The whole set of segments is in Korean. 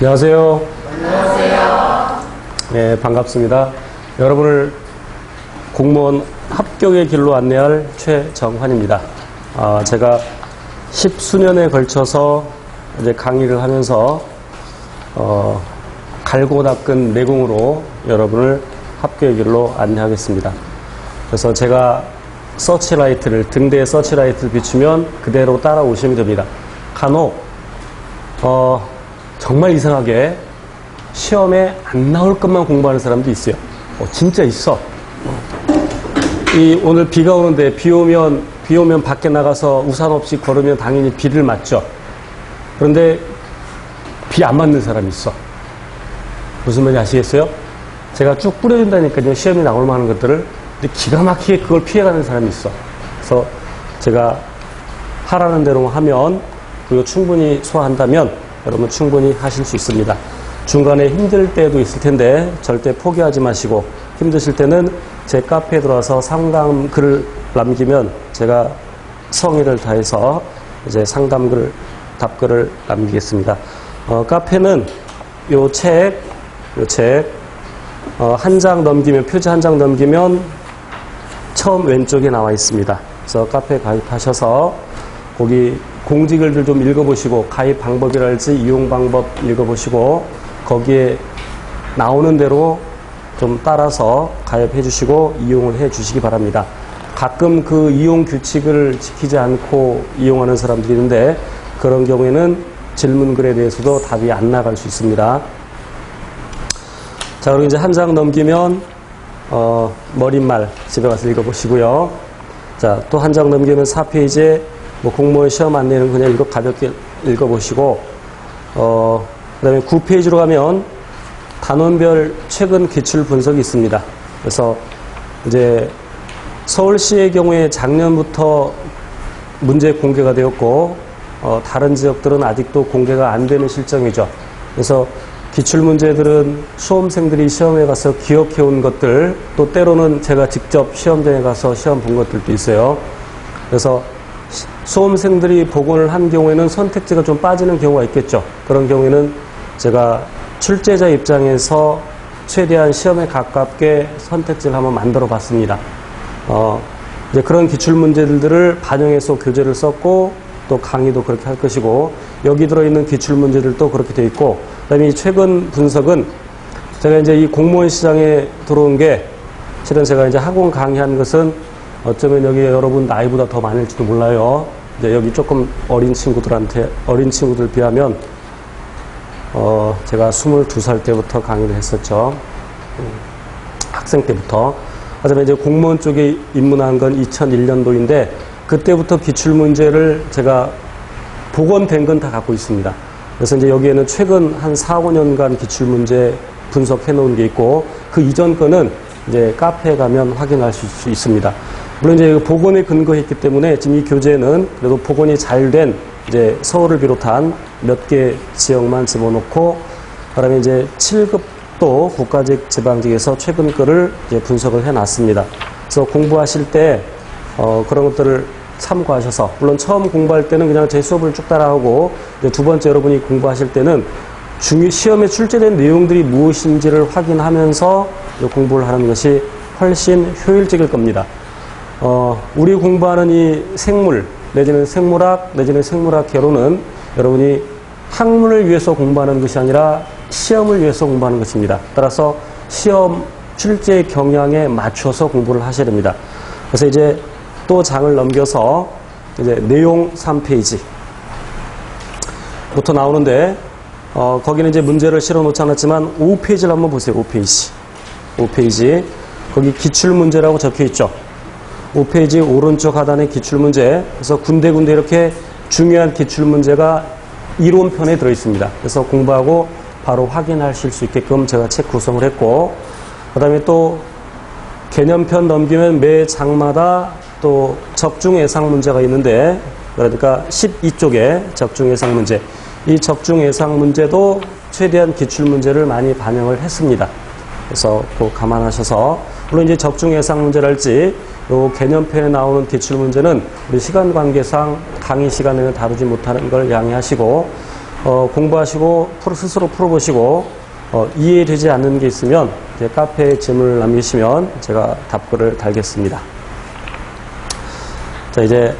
안녕하세요. 안녕하세요. 네, 반갑습니다. 여러분을 공무원 합격의 길로 안내할 최정환입니다. 제가 10수년에 걸쳐서 이제 강의를 하면서 갈고 닦은 내공으로 여러분을 합격의 길로 안내하겠습니다. 그래서 제가 서치라이트를, 등대에 서치라이트를 비추면 그대로 따라오시면 됩니다. 간혹 정말 이상하게 시험에 안 나올 것만 공부하는 사람도 있어요. 진짜 있어. 오늘 비가 오는데 비 오면 밖에 나가서 우산 없이 걸으면 당연히 비를 맞죠. 그런데 비 안 맞는 사람이 있어. 무슨 말인지 아시겠어요? 제가 쭉 뿌려준다니까요. 시험에 나올 만한 것들을. 근데 기가 막히게 그걸 피해가는 사람이 있어. 그래서 제가 하라는 대로 하면, 그리고 충분히 소화한다면 여러분 충분히 하실 수 있습니다. 중간에 힘들 때도 있을 텐데 절대 포기하지 마시고, 힘드실 때는 제 카페에 들어와서 상담 글을 남기면 제가 성의를 다해서 이제 상담글, 답글을 남기겠습니다. 카페는 요 책 한 장 넘기면, 표지 한 장 넘기면 처음 왼쪽에 나와 있습니다. 그래서 카페에 가입하셔서 거기 공지글들 좀 읽어보시고, 가입 방법이랄지 이용 방법 읽어보시고, 거기에 나오는 대로 좀 따라서 가입해 주시고 이용을 해 주시기 바랍니다. 가끔 그 이용 규칙을 지키지 않고 이용하는 사람들이 있는데, 그런 경우에는 질문글에 대해서도 답이 안 나갈 수 있습니다. 자, 그리고 이제 한 장 넘기면 머릿말 집에 가서 읽어보시고요. 자, 또 한 장 넘기면 4페이지에 공무원 시험 안내는 그냥 가볍게 읽어보시고, 그 다음에 9페이지로 가면 단원별 최근 기출 분석이 있습니다. 그래서 이제 서울시의 경우에 작년부터 문제 공개가 되었고, 다른 지역들은 아직도 공개가 안 되는 실정이죠. 그래서 기출 문제들은 수험생들이 시험에 가서 기억해온 것들, 또 때로는 제가 직접 시험장에 가서 시험 본 것들도 있어요. 그래서 수험생들이 복원을 한 경우에는 선택지가 좀 빠지는 경우가 있겠죠. 그런 경우에는 제가 출제자 입장에서 최대한 시험에 가깝게 선택지를 한번 만들어 봤습니다. 이제 그런 기출 문제들을 반영해서 교재를 썼고, 또 강의도 그렇게 할 것이고, 여기 들어있는 기출 문제들도 그렇게 돼 있고, 그 다음에 이 최근 분석은 제가 이제 이 공무원 시장에 들어온 게, 실은 제가 이제 학원 강의한 것은 어쩌면 여기 여러분 나이보다 더 많을지도 몰라요. 이제 여기 조금 어린 친구들 비하면, 제가 22살 때부터 강의를 했었죠. 학생 때부터. 하지만 이제 공무원 쪽에 입문한 건 2001년도인데, 그때부터 기출문제를 제가 복원된 건 다 갖고 있습니다. 그래서 이제 여기에는 최근 한 4, 5년간 기출문제 분석해 놓은 게 있고, 그 이전 거는 이제 카페에 가면 확인하실 수 있습니다. 물론 이제 복원에 근거했기 때문에 지금 이 교재는 그래도 복원이 잘 된 이제 서울을 비롯한 몇 개 지역만 집어넣고, 그다음에 이제 7급도 국가직 지방직에서 최근 거를 이제 분석을 해 놨습니다. 그래서 공부하실 때 그런 것들을 참고하셔서, 물론 처음 공부할 때는 그냥 제 수업을 쭉 따라하고, 이제 두 번째 여러분이 공부하실 때는 시험에 출제된 내용들이 무엇인지를 확인하면서 공부를 하는 것이 훨씬 효율적일 겁니다. 우리 공부하는 이 생물, 내지는 생물학, 내지는 생물학개론은 여러분이 학문을 위해서 공부하는 것이 아니라 시험을 위해서 공부하는 것입니다. 따라서 시험 출제 경향에 맞춰서 공부를 하셔야 됩니다. 그래서 이제 또 장을 넘겨서 이제 내용 3페이지부터 나오는데, 거기는 이제 문제를 실어 놓지 않았지만 5페이지를 한번 보세요. 5페이지. 거기 기출문제라고 적혀 있죠. 5페이지 오른쪽 하단에 기출문제. 그래서 군데군데 이렇게 중요한 기출문제가 이론편에 들어 있습니다. 그래서 공부하고 바로 확인하실 수 있게끔 제가 책 구성을 했고, 그 다음에 또 개념편 넘기면 매 장마다 또 적중 예상 문제가 있는데, 그러니까 12쪽에 적중 예상 문제, 이 적중 예상 문제도 최대한 기출 문제를 많이 반영을 했습니다. 그래서 또 감안하셔서, 물론 이제 적중 예상 문제랄지 요 개념편에 나오는 기출 문제는 우리 시간 관계상 강의 시간에는 다루지 못하는 걸 양해하시고, 공부하시고 스스로 풀어보시고 이해되지 않는 게 있으면 제 카페에 질문을 남기시면 제가 답글을 달겠습니다. 자, 이제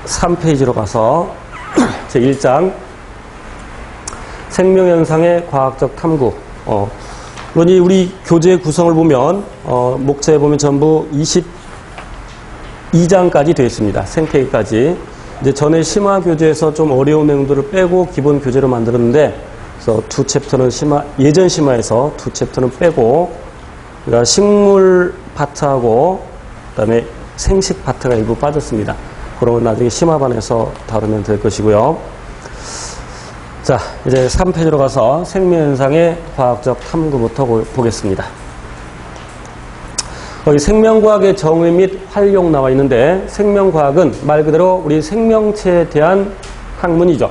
3페이지로 가서 제 1장 생명현상의 과학적 탐구. 물론 우리 교재 구성을 보면 목차에 보면 전부 22장까지 되어 있습니다. 생태계까지. 이제 전에 심화 교재에서 좀 어려운 내용들을 빼고 기본 교재로 만들었는데, 그래서 두 챕터는 예전 심화에서 두 챕터는 빼고, 그러니까 식물 파트하고 그다음에 생식 파트가 일부 빠졌습니다. 그런 건 나중에 심화반에서 다루면 될 것이고요. 자, 이제 3페이지로 가서 생명현상의 과학적 탐구부터 보겠습니다. 거기 생명과학의 정의 및 활용 나와 있는데, 생명과학은 말 그대로 우리 생명체에 대한 학문이죠.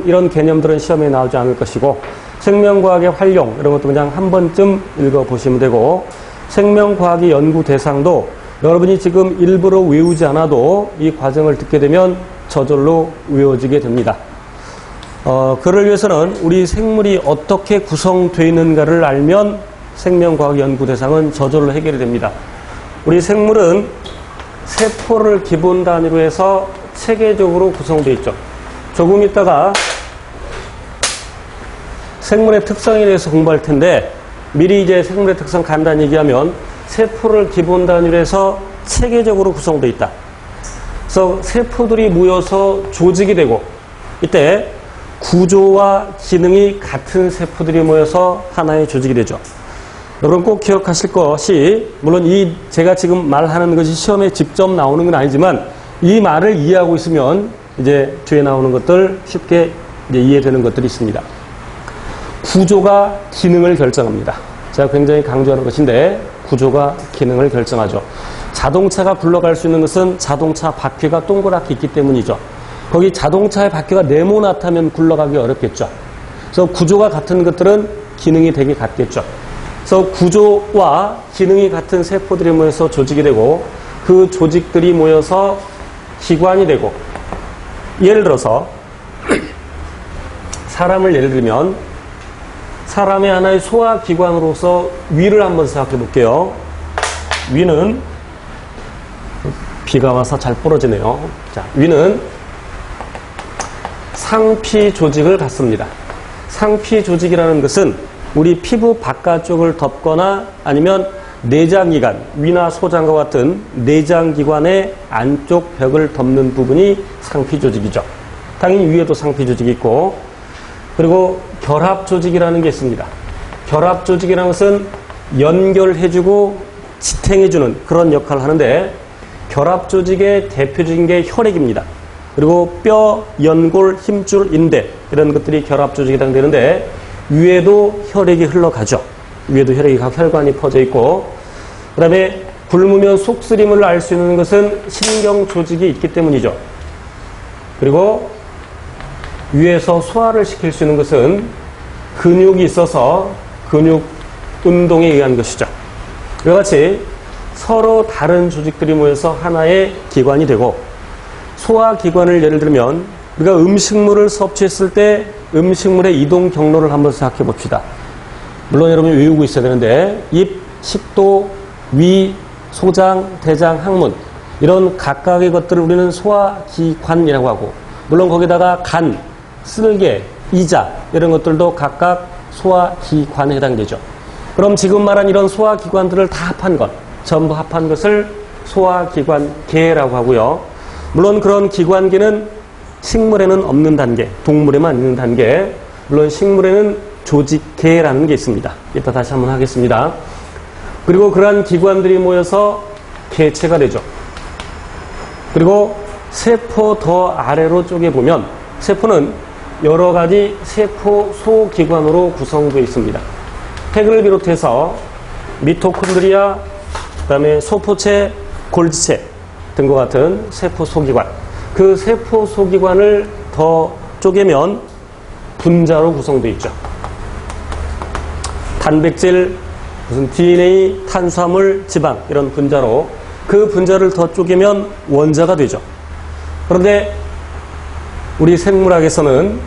이런 개념들은 시험에 나오지 않을 것이고, 생명과학의 활용, 이런 것도 그냥 한 번쯤 읽어보시면 되고, 생명과학의 연구 대상도 여러분이 지금 일부러 외우지 않아도 이 과정을 듣게 되면 저절로 외워지게 됩니다. 그를 위해서는 우리 생물이 어떻게 구성되어 있는가를 알면 생명과학 연구 대상은 저절로 해결이 됩니다. 우리 생물은 세포를 기본 단위로 해서 체계적으로 구성되어 있죠. 조금 있다가 생물의 특성에 대해서 공부할 텐데, 미리 이제 생물의 특성 간단히 얘기하면 세포를 기본 단위로 해서 체계적으로 구성되어 있다. 그래서 세포들이 모여서 조직이 되고, 이때 구조와 기능이 같은 세포들이 모여서 하나의 조직이 되죠. 여러분 꼭 기억하실 것이, 물론 제가 지금 말하는 것이 시험에 직접 나오는 건 아니지만, 이 말을 이해하고 있으면 이제 뒤에 나오는 것들 쉽게 이제 이해되는 것들이 있습니다. 구조가 기능을 결정합니다. 제가 굉장히 강조하는 것인데, 구조가 기능을 결정하죠. 자동차가 굴러갈 수 있는 것은 자동차 바퀴가 동그랗게 있기 때문이죠. 거기 자동차의 바퀴가 네모나타면 굴러가기 어렵겠죠. 그래서 구조가 같은 것들은 기능이 되게 같겠죠. 그래서 구조와 기능이 같은 세포들이 모여서 조직이 되고, 그 조직들이 모여서 기관이 되고, 예를 들어서 사람을 예를 들면 사람의 하나의 소화기관으로서 위를 한번 생각해 볼게요. 위는 비가 와서 잘 부러지네요. 자, 위는 상피 조직을 갖습니다. 상피 조직이라는 것은 우리 피부 바깥쪽을 덮거나 아니면 내장기관, 위나 소장과 같은 내장기관의 안쪽 벽을 덮는 부분이 상피 조직이죠. 당연히 위에도 상피 조직이 있고, 그리고 결합 조직이라는 게 있습니다. 결합 조직이라는 것은 연결해주고 지탱해주는 그런 역할을 하는데, 결합 조직의 대표적인 게 혈액입니다. 그리고 뼈, 연골, 힘줄, 인대, 이런 것들이 결합 조직이 해당되는데, 위에도 혈액이 흘러가죠. 위에도 혈관이 퍼져 있고, 그 다음에 굶으면 속쓰림을 알 수 있는 것은 신경 조직이 있기 때문이죠. 그리고 위에서 소화를 시킬 수 있는 것은 근육이 있어서 근육 운동에 의한 것이죠. 이와 같이 서로 다른 조직들이 모여서 하나의 기관이 되고, 소화기관을 예를 들면 우리가 음식물을 섭취했을 때 음식물의 이동 경로를 한번 생각해 봅시다. 물론 여러분이 외우고 있어야 되는데, 입, 식도, 위, 소장, 대장, 항문, 이런 각각의 것들을 우리는 소화기관이라고 하고, 물론 거기다가 간, 쓸개, 이자, 이런 것들도 각각 소화기관에 해당되죠. 그럼 지금 말한 이런 소화기관들을 다 합한 것, 전부 합한 것을 소화기관계라고 하고요. 물론 그런 기관계는 식물에는 없는 단계, 동물에만 있는 단계, 물론 식물에는 조직계라는 게 있습니다. 이따 다시 한번 하겠습니다. 그리고 그러한 기관들이 모여서 개체가 되죠. 그리고 세포 더 아래로 쪼개보면 세포는 여러 가지 세포 소기관으로 구성되어 있습니다. 핵을 비롯해서 미토콘드리아, 그 다음에 소포체, 골지체 등과 같은 세포 소기관, 그 세포 소기관을 더 쪼개면 분자로 구성되어 있죠. 단백질, 무슨 DNA, 탄수화물, 지방, 이런 분자로, 그 분자를 더 쪼개면 원자가 되죠. 그런데 우리 생물학에서는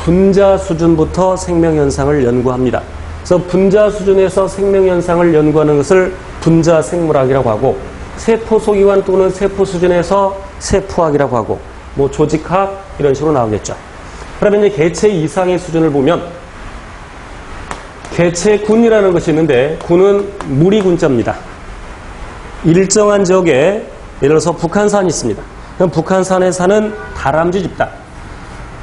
분자 수준부터 생명현상을 연구합니다. 그래서 분자 수준에서 생명현상을 연구하는 것을 분자생물학이라고 하고, 세포 소기관 또는 세포 수준에서 세포학이라고 하고, 뭐 조직학 이런 식으로 나오겠죠. 그러면 이제 개체 이상의 수준을 보면 개체군이라는 것이 있는데, 군은 무리군자입니다. 일정한 지역에 예를 들어서 북한산이 있습니다. 그럼 북한산에 사는 다람쥐 집단,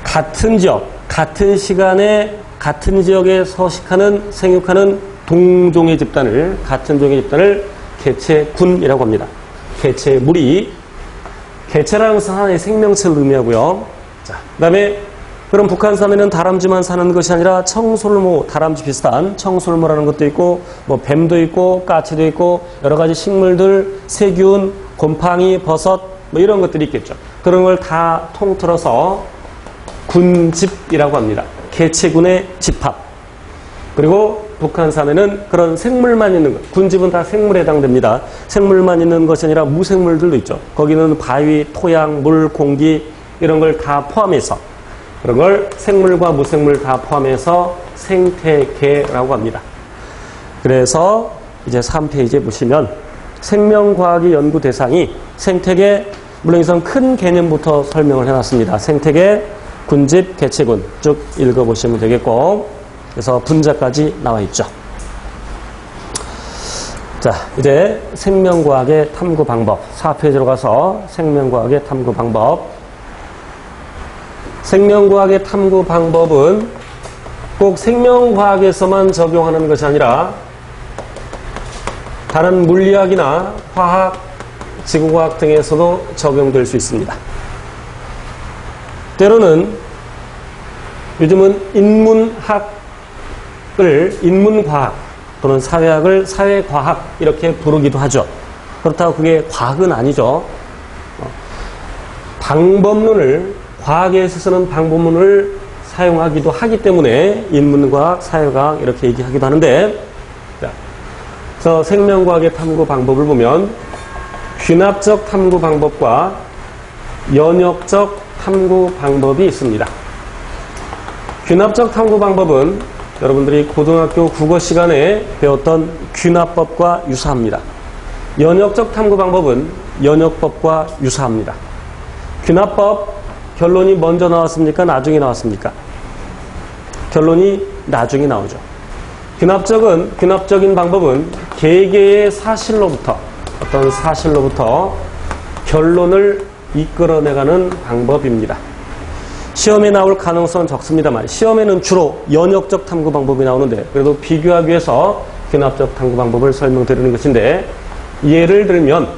같은 지역, 같은 시간에 같은 지역에 서식하는 생육하는 동종의 집단을, 같은 종의 집단을 개체군이라고 합니다. 개체무리, 개체라는 것은 하나의 생명체를 의미하고요. 자, 그다음에 그럼 북한산에는 다람쥐만 사는 것이 아니라 청설모, 다람쥐 비슷한 청설모라는 것도 있고, 뭐 뱀도 있고, 까치도 있고, 여러 가지 식물들, 세균, 곰팡이, 버섯, 뭐 이런 것들이 있겠죠. 그런 걸 다 통틀어서 군집이라고 합니다. 개체군의 집합. 그리고 북한산에는 그런 생물만 있는 것, 군집은 다 생물에 해당됩니다. 생물만 있는 것이 아니라 무생물들도 있죠. 거기는 바위, 토양, 물, 공기 이런 걸 다 포함해서, 그런 걸 생물과 무생물 다 포함해서 생태계라고 합니다. 그래서 이제 3페이지에 보시면 생명과학의 연구 대상이 생태계, 물론 이선 큰 개념부터 설명을 해놨습니다. 생태계, 군집, 개체군 쭉 읽어보시면 되겠고, 그래서 분자까지 나와 있죠. 자, 이제 생명과학의 탐구 방법 4페이지로 가서 생명과학의 탐구 방법. 생명과학의 탐구 방법은 꼭 생명과학에서만 적용하는 것이 아니라 다른 물리학이나 화학, 지구과학 등에서도 적용될 수 있습니다. 때로는 요즘은 인문과학 또는 사회학을 사회과학 이렇게 부르기도 하죠. 그렇다고 그게 과학은 아니죠. 방법론을, 과학에 있어서는 방법론을 사용하기도 하기 때문에 인문과학, 사회과학 이렇게 얘기하기도 하는데, 그래서 생명과학의 탐구 방법을 보면 귀납적 탐구 방법과 연역적 탐구 방법이 있습니다. 귀납적 탐구 방법은 여러분들이 고등학교 국어 시간에 배웠던 귀납법과 유사합니다. 연역적 탐구 방법은 연역법과 유사합니다. 귀납법 결론이 먼저 나왔습니까? 나중에 나왔습니까? 결론이 나중에 나오죠. 귀납적인 방법은 개개의 사실로부터, 어떤 사실로부터 결론을 이끌어내가는 방법입니다. 시험에 나올 가능성은 적습니다만 시험에는 주로 연역적 탐구 방법이 나오는데, 그래도 비교하기 위해서 귀납적 탐구 방법을 설명드리는 것인데, 예를 들면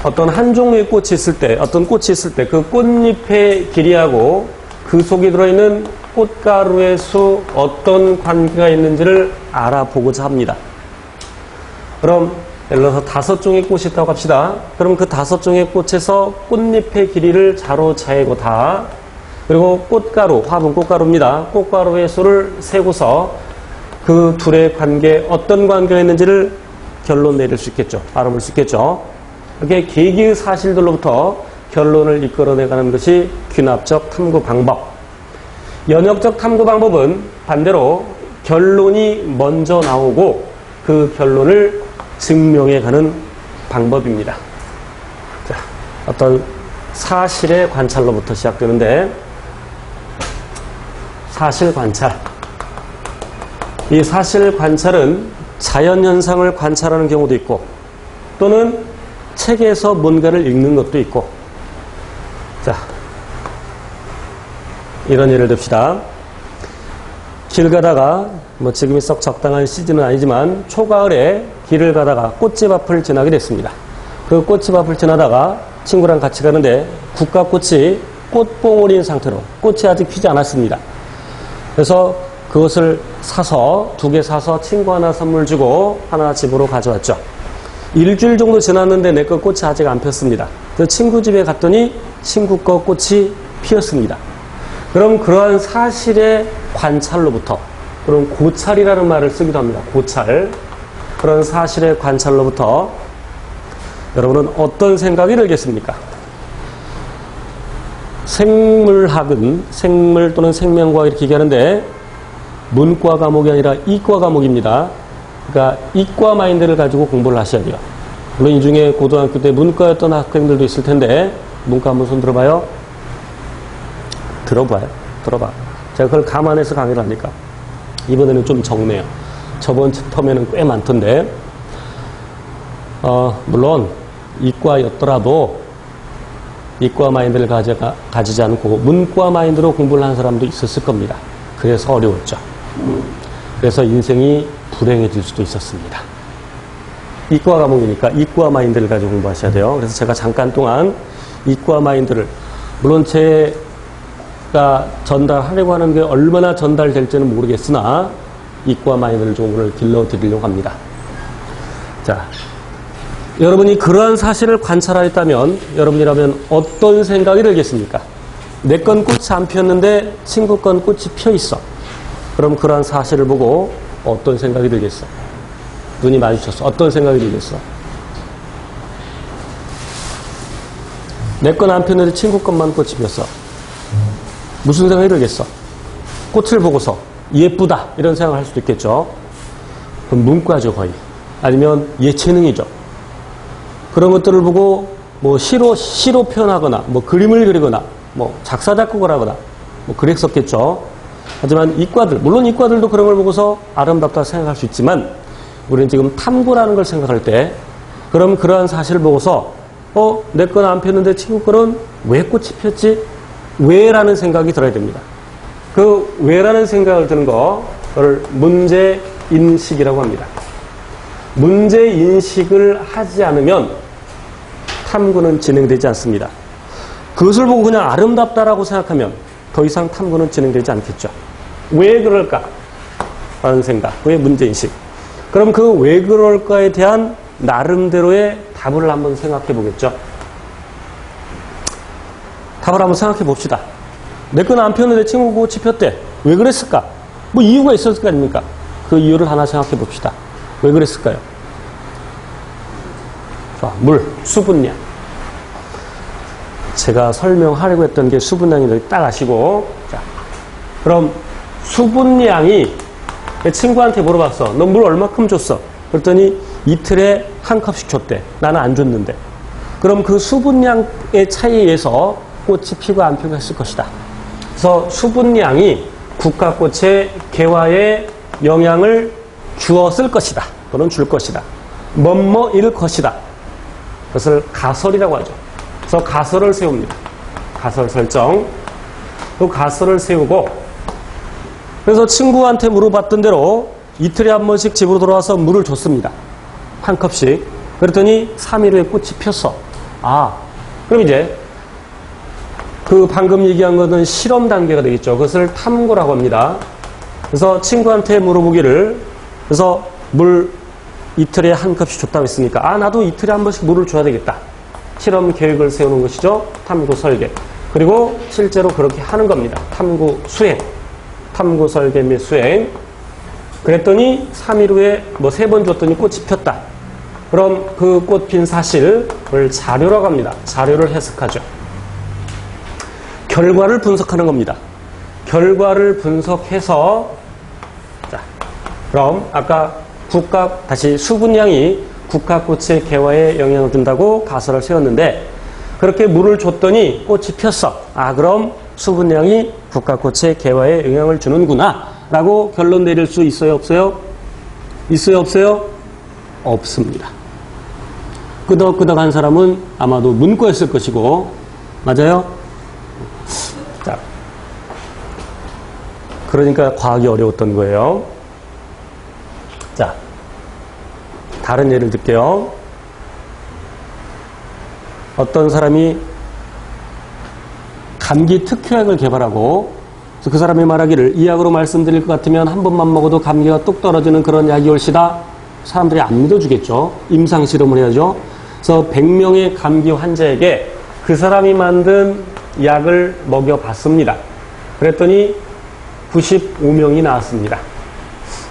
어떤 한 종류의 꽃이 있을 때, 어떤 꽃이 있을 때 그 꽃잎의 길이하고 그 속에 들어있는 꽃가루의 수 어떤 관계가 있는지를 알아보고자 합니다. 그럼 예를 들어서 5종의 꽃이 있다고 합시다. 그럼 그 5종의 꽃에서 꽃잎의 길이를 자로 재고 다, 그리고 꽃가루, 화분 꽃가루입니다. 꽃가루의 수를 세고서 그 둘의 관계, 어떤 관계가 있는지를 결론 내릴 수 있겠죠. 알아볼 수 있겠죠. 이렇게 개개의 사실들로부터 결론을 이끌어내가는 것이 귀납적 탐구 방법. 연역적 탐구 방법은 반대로 결론이 먼저 나오고 그 결론을 증명해가는 방법입니다. 자, 어떤 사실의 관찰로부터 시작되는데, 사실 관찰. 이 사실 관찰은 자연현상을 관찰하는 경우도 있고, 또는 책에서 뭔가를 읽는 것도 있고. 자, 이런 예를 듭시다. 길 가다가, 뭐 지금이 썩 적당한 시즌은 아니지만 초가을에 길을 가다가 꽃집 앞을 지나게 됐습니다. 그 꽃집 앞을 지나다가 친구랑 같이 가는데 국화꽃이 꽃봉오리인 상태로, 꽃이 아직 피지 않았습니다. 그래서 그것을 사서, 2개 사서 친구 하나 선물 주고 하나 집으로 가져왔죠. 일주일 정도 지났는데 내 거 꽃이 아직 안 폈습니다. 그 친구 집에 갔더니 친구 거 꽃이 피었습니다. 그럼 그러한 사실의 관찰로부터, 그런 고찰이라는 말을 쓰기도 합니다. 고찰. 그런 사실의 관찰로부터 여러분은 어떤 생각이 들겠습니까? 생물학은 생물 또는 생명과학 이렇게 얘기하는데 문과 과목이 아니라 이과 과목입니다. 그러니까 이과 마인드를 가지고 공부를 하셔야 돼요. 물론 이 중에 고등학교 때 문과였던 학생들도 있을 텐데 문과 한번 손 들어봐요. 들어봐. 제가 그걸 감안해서 강의를 하니까 이번에는 좀 적네요. 저번 텀에는 꽤 많던데 물론 이과였더라도 이과 마인드를 가지지 않고 문과 마인드로 공부를 한 사람도 있었을 겁니다. 그래서 어려웠죠. 그래서 인생이 불행해질 수도 있었습니다. 이과 과목이니까 이과 마인드를 가지고 공부하셔야 돼요. 그래서 제가 잠깐 동안 이과 마인드를 물론 제가 전달하려고 하는 게 얼마나 전달될지는 모르겠으나 이과 마인드를 좀 오늘 길러드리려고 합니다. 자, 여러분이 그러한 사실을 관찰하였다면 여러분이라면 어떤 생각이 들겠습니까? 내 건 꽃이 안 피었는데 친구 건 꽃이 피어 있어. 그럼 그러한 사실을 보고 어떤 생각이 들겠어? 눈이 마주쳤어. 어떤 생각이 들겠어? 내 건 안 피었는데 친구 것만 꽃이 피었어. 무슨 생각이 들겠어? 꽃을 보고서 예쁘다 이런 생각을 할 수도 있겠죠. 그럼 문과죠 거의. 아니면 예체능이죠. 그런 것들을 보고 뭐 시로 표현하거나 뭐 그림을 그리거나 뭐 작사 작곡을 하거나 뭐 그랬었겠죠. 하지만 이과들 물론 이과들도 그런 걸 보고서 아름답다 생각할 수 있지만 우리는 지금 탐구라는 걸 생각할 때 그럼 그러한 사실을 보고서 내 건 안 폈는데 친구 거는 왜 꽃이 폈지? 왜라는 생각이 들어야 됩니다. 그 왜라는 생각을 드는 거를 문제인식이라고 합니다. 문제인식을 하지 않으면 탐구는 진행되지 않습니다. 그것을 보고 그냥 아름답다라고 생각하면 더 이상 탐구는 진행되지 않겠죠. 왜 그럴까? 라는 생각, 왜 문제인식. 그럼 그 왜 그럴까에 대한 나름대로의 답을 한번 생각해 보겠죠. 답을 한번 생각해 봅시다. 내 건 안 폈는데 친구 꽃이 폈대. 왜 그랬을까? 뭐 이유가 있었을 거 아닙니까? 그 이유를 하나 생각해 봅시다. 왜 그랬을까요? 자, 물, 수분량. 제가 설명하려고 했던 게 수분량이 딱 아시고. 자, 그럼 수분량이 내 친구한테 물어봤어. 너 물 얼마큼 줬어? 그랬더니 이틀에 한 컵씩 줬대. 나는 안 줬는데. 그럼 그 수분량의 차이에 의해서 꽃이 피고 안 피고 했을 것이다. 그래서 수분량이 국화꽃의 개화에 영향을 주었을 것이다. 또는 줄 것이다. 뭐뭐일 것이다. 그것을 가설이라고 하죠. 그래서 가설을 세웁니다. 가설 설정. 그 가설을 세우고 그래서 친구한테 물어봤던 대로 이틀에 한 번씩 집으로 돌아와서 물을 줬습니다. 한 컵씩. 그랬더니 3일 후에 꽃이 폈어. 그럼 이제 그 방금 얘기한 것은 실험 단계가 되겠죠. 그것을 탐구라고 합니다. 그래서 친구한테 물어보기를 그래서 물 이틀에 한 컵씩 줬다고 했으니까 나도 이틀에 한 번씩 물을 줘야 되겠다. 실험 계획을 세우는 것이죠. 탐구 설계. 그리고 실제로 그렇게 하는 겁니다. 탐구 수행. 탐구 설계 및 수행. 그랬더니 3일 후에 뭐 3번 줬더니 꽃이 폈다. 그럼 그 꽃 핀 사실을 자료라고 합니다. 자료를 해석하죠. 결과를 분석하는 겁니다. 결과를 분석해서 자, 그럼 아까 다시 수분량이 국화꽃의 개화에 영향을 준다고 가설을 세웠는데 그렇게 물을 줬더니 꽃이 폈어. 그럼 수분량이 국화꽃의 개화에 영향을 주는구나 라고 결론 내릴 수 있어요? 없어요? 있어요? 없어요? 없습니다. 끄덕끄덕한 사람은 아마도 문과였을 것이고 맞아요? 자, 그러니까 과학이 어려웠던 거예요. 자, 다른 예를 들게요. 어떤 사람이 감기 특효약을 개발하고 그 사람이 말하기를 이 약으로 말씀드릴 것 같으면 한 번만 먹어도 감기가 뚝 떨어지는 그런 약이 올시다. 사람들이 안 믿어주겠죠. 임상실험을 해야죠. 그래서 100명의 감기 환자에게 그 사람이 만든 약을 먹여봤습니다. 그랬더니 95명이 나왔습니다.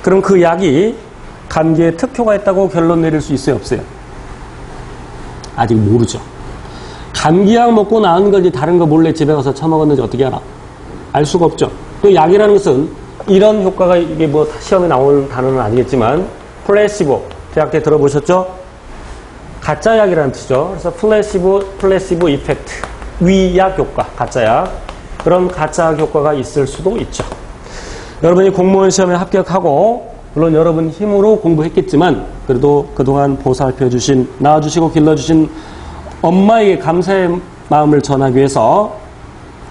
그럼 그 약이 감기에 특효가 있다고 결론 내릴 수 있어요? 없어요? 아직 모르죠. 감기약 먹고 나은 건지 다른 거 몰래 집에 가서 처먹었는지 어떻게 알아? 알 수가 없죠. 또 약이라는 것은 이런 효과가 이게 뭐 시험에 나오는 단어는 아니겠지만 플래시보 대학 때 들어보셨죠? 가짜 약이라는 뜻이죠. 그래서 플래시보 이펙트 위약 효과 가짜약 그런 가짜약 효과가 있을 수도 있죠. 여러분이 공무원 시험에 합격하고 물론 여러분 힘으로 공부했겠지만 그래도 그동안 보살펴 주신 낳아주시고 길러주신 엄마에게 감사의 마음을 전하기 위해서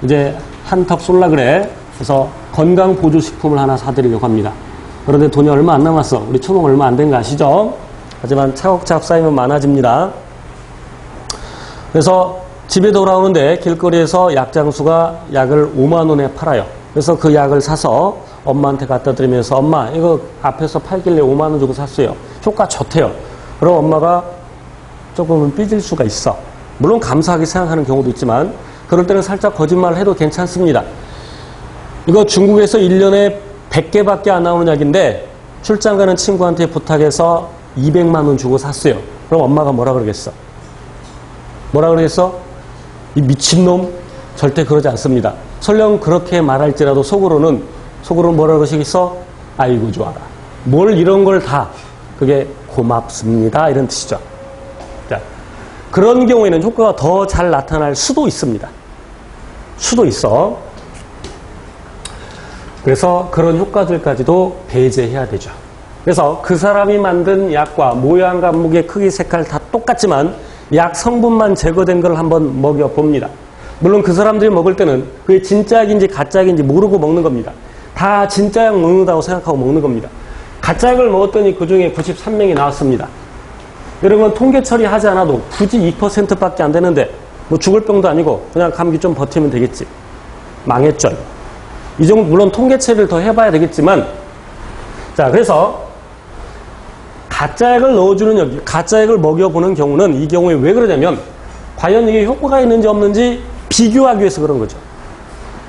이제 한턱 쏠라 그래. 그래서 건강보조식품을 하나 사드리려고 합니다. 그런데 돈이 얼마 안 남았어. 우리 초봉 얼마 안 된 거 아시죠? 하지만 차곡차곡 쌓이면 많아집니다. 그래서 집에 돌아오는데 길거리에서 약장수가 약을 5만 원에 팔아요. 그래서 그 약을 사서 엄마한테 갖다 드리면서 엄마 이거 앞에서 팔길래 5만 원 주고 샀어요. 효과 좋대요. 그럼 엄마가 조금은 삐질 수가 있어. 물론 감사하게 생각하는 경우도 있지만 그럴 때는 살짝 거짓말을 해도 괜찮습니다. 이거 중국에서 1년에 100개밖에 안 나오는 약인데 출장 가는 친구한테 부탁해서 200만 원 주고 샀어요. 그럼 엄마가 뭐라 그러겠어? 뭐라 그러겠어? 이 미친놈? 절대 그러지 않습니다. 설령 그렇게 말할지라도 속으로는 뭐라 그러시겠어? 아이고 좋아라. 뭘 이런 걸 다 그게 고맙습니다. 이런 뜻이죠. 자, 그런 경우에는 효과가 더 잘 나타날 수도 있습니다. 수도 있어. 그래서 그런 효과들까지도 배제해야 되죠. 그래서 그 사람이 만든 약과 모양과 무게, 크기, 색깔 다 똑같지만 약 성분만 제거된 걸 한번 먹여봅니다. 물론 그 사람들이 먹을 때는 그게 진짜 약인지 가짜 약인지 모르고 먹는 겁니다. 다 진짜 약 먹는다고 생각하고 먹는 겁니다. 가짜 약을 먹었더니 그 중에 93명이 나왔습니다. 이런 건 통계 처리하지 않아도 굳이 2%밖에 안 되는데 뭐 죽을 병도 아니고 그냥 감기 좀 버티면 되겠지. 망했죠. 이 정도 물론 통계 처리를 더 해봐야 되겠지만 자 그래서 가짜약을 넣어주는 가짜약을 먹여보는 경우는 이 경우에 왜 그러냐면 과연 이게 효과가 있는지 없는지 비교하기 위해서 그런 거죠.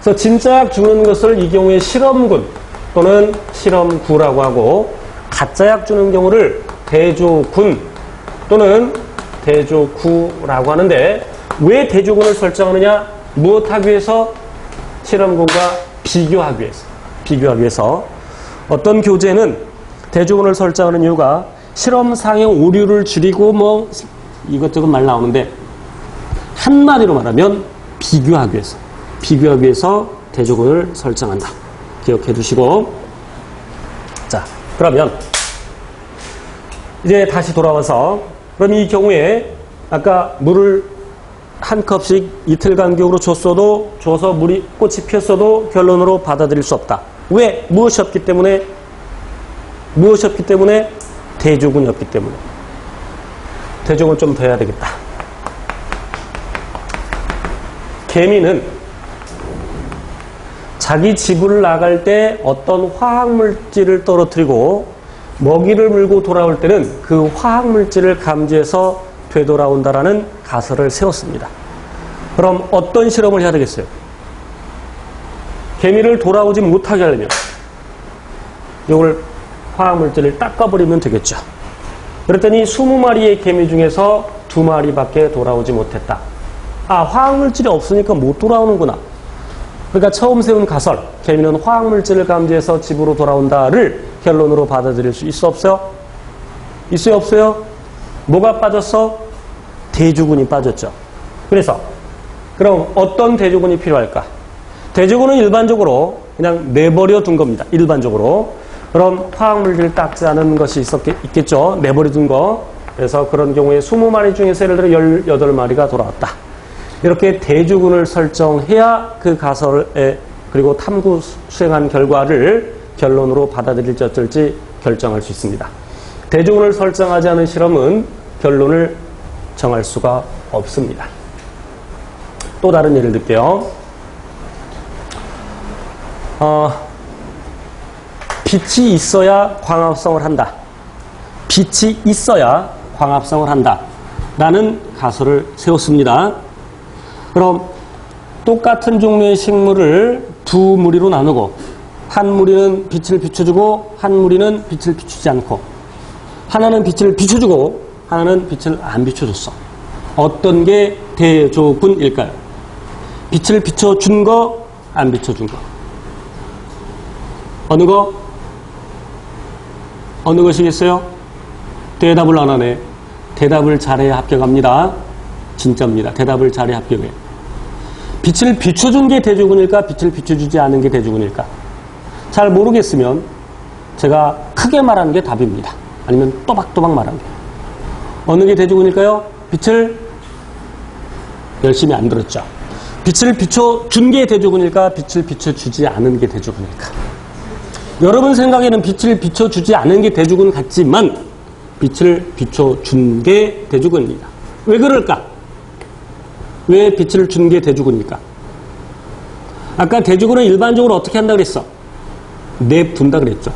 그래서 진짜 약 주는 것을 이 경우에 실험군 또는 실험구라고 하고 가짜약 주는 경우를 대조군 또는 대조구라고 하는데 왜 대조군을 설정하느냐? 무엇하기 위해서? 실험군과 비교하기 위해서 어떤 교재는 대조군을 설정하는 이유가 실험상의 오류를 줄이고 뭐 이것저것 말 나오는데 한마디로 말하면 비교하기 위해서 대조군을 설정한다. 기억해 두시고 자 그러면 이제 다시 돌아와서 그럼 이 경우에 아까 물을 한 컵씩 이틀 간격으로 줘서 물이 꽃이 피었어도 결론으로 받아들일 수 없다. 왜? 무엇이 없기 때문에? 대조군이 없기 때문에. 대조군 좀 더 해야 되겠다. 개미는 자기 집을 나갈 때 어떤 화학물질을 떨어뜨리고 먹이를 물고 돌아올 때는 그 화학물질을 감지해서 되돌아온다라는 가설을 세웠습니다. 그럼 어떤 실험을 해야 되겠어요? 개미를 돌아오지 못하게 하려면 이걸 화학물질을 닦아버리면 되겠죠. 그랬더니 20마리의 개미 중에서 2마리밖에 돌아오지 못했다. 아, 화학물질이 없으니까 못 돌아오는구나. 그러니까 처음 세운 가설, 개미는 화학물질을 감지해서 집으로 돌아온다를 결론으로 받아들일 수 있어 없어요? 있어요 없어요? 뭐가 빠졌어? 대조군이 빠졌죠. 그래서 그럼 어떤 대조군이 필요할까? 대조군은 일반적으로 그냥 내버려 둔 겁니다. 일반적으로. 그럼 화학물질을 닦지 않은 것이 있겠죠. 내버려 둔 거. 그래서 그런 경우에 20마리 중에서 예를 들어 18마리가 돌아왔다. 이렇게 대조군을 설정해야 그 가설에 그리고 탐구 수행한 결과를 결론으로 받아들일지 어쩔지 결정할 수 있습니다. 대조군을 설정하지 않은 실험은 결론을 정할 수가 없습니다. 또 다른 예를 들게요. 빛이 있어야 광합성을 한다. 빛이 있어야 광합성을 한다. 라는 가설을 세웠습니다. 그럼 똑같은 종류의 식물을 두 무리로 나누고 한 무리는 빛을 비춰주고 한 무리는 빛을 비추지 않고 하나는 빛을 비춰주고 하나는 빛을 안 비춰줬어. 어떤 게 대조군일까요? 빛을 비춰준 거, 안 비춰준 거. 어느 거? 어느 것이겠어요? 대답을 안 하네. 대답을 잘해야 합격합니다. 진짜입니다. 대답을 잘해야 합격해요. 빛을 비춰준 게 대조군일까? 빛을 비춰주지 않은 게 대조군일까? 잘 모르겠으면 제가 크게 말하는 게 답입니다. 아니면 또박또박 말하는 게. 어느 게 대조군일까요? 빛을 열심히 안 들었죠. 빛을 비춰준 게 대조군일까? 빛을 비춰주지 않은 게 대조군일까? 여러분 생각에는 빛을 비춰주지 않은 게 대조군 같지만 빛을 비춰준 게 대조군입니다. 왜 그럴까? 왜 빛을 준 게 대조군일까? 아까 대조군은 일반적으로 어떻게 한다 그랬어? 내분다 그랬죠.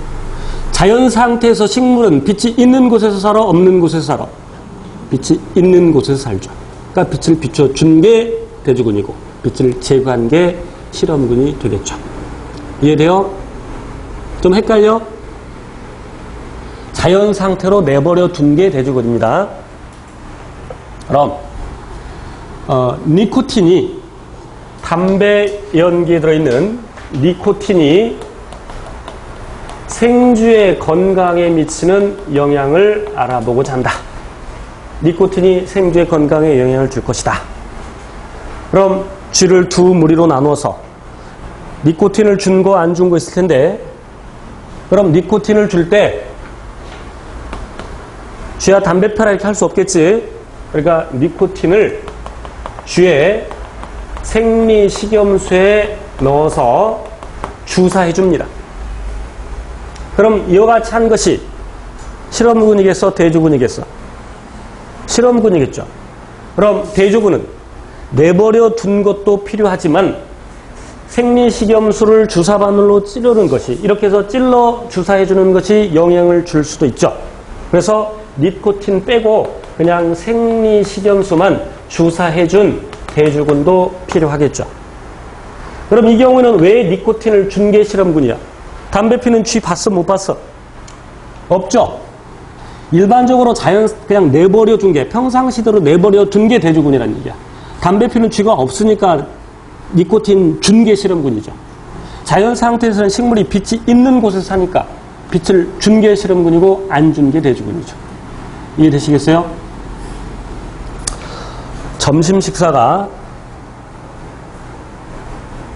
자연 상태에서 식물은 빛이 있는 곳에서 살아, 없는 곳에서 살아? 빛이 있는 곳에서 살죠. 그러니까 빛을 비춰준 게 대조군이고 빛을 제거한 게 실험군이 되겠죠. 이해돼요? 좀 헷갈려? 자연 상태로 내버려 둔 게 대조군입니다. 그럼 니코틴이 담배 연기에 들어있는 니코틴이 생쥐의 건강에 미치는 영향을 알아보고자 한다. 니코틴이 생쥐의 건강에 영향을 줄 것이다. 그럼 쥐를 두 무리로 나누어서 니코틴을 준 거 안 준 거 있을 텐데 그럼 니코틴을 줄 때 쥐야 담배 펴라 이렇게 할 수 없겠지. 그러니까 니코틴을 쥐의 생리식염수에 넣어서 주사해 줍니다. 그럼 이와 같이 한 것이 실험군이겠어? 대조군이겠어? 실험군이겠죠. 그럼 대조군은 내버려 둔 것도 필요하지만 생리식염수를 주사바늘로 찌르는 것이 이렇게 해서 찔러 주사해 주는 것이 영향을 줄 수도 있죠. 그래서 니코틴 빼고 그냥 생리식염수만 주사해 준 대조군도 필요하겠죠. 그럼 이 경우에는 왜 니코틴을 준 게 실험군이야? 담배 피는 쥐 봤어? 못 봤어? 없죠? 일반적으로 자연 그냥 내버려 둔 게 평상시대로 내버려 둔 게 대조군이라는 얘기야. 담배 피는 쥐가 없으니까 니코틴 준 게 실험군이죠. 자연 상태에서는 식물이 빛이 있는 곳에서 사니까 빛을 준 게 실험군이고 안 준 게 대조군이죠. 이해되시겠어요? 점심 식사가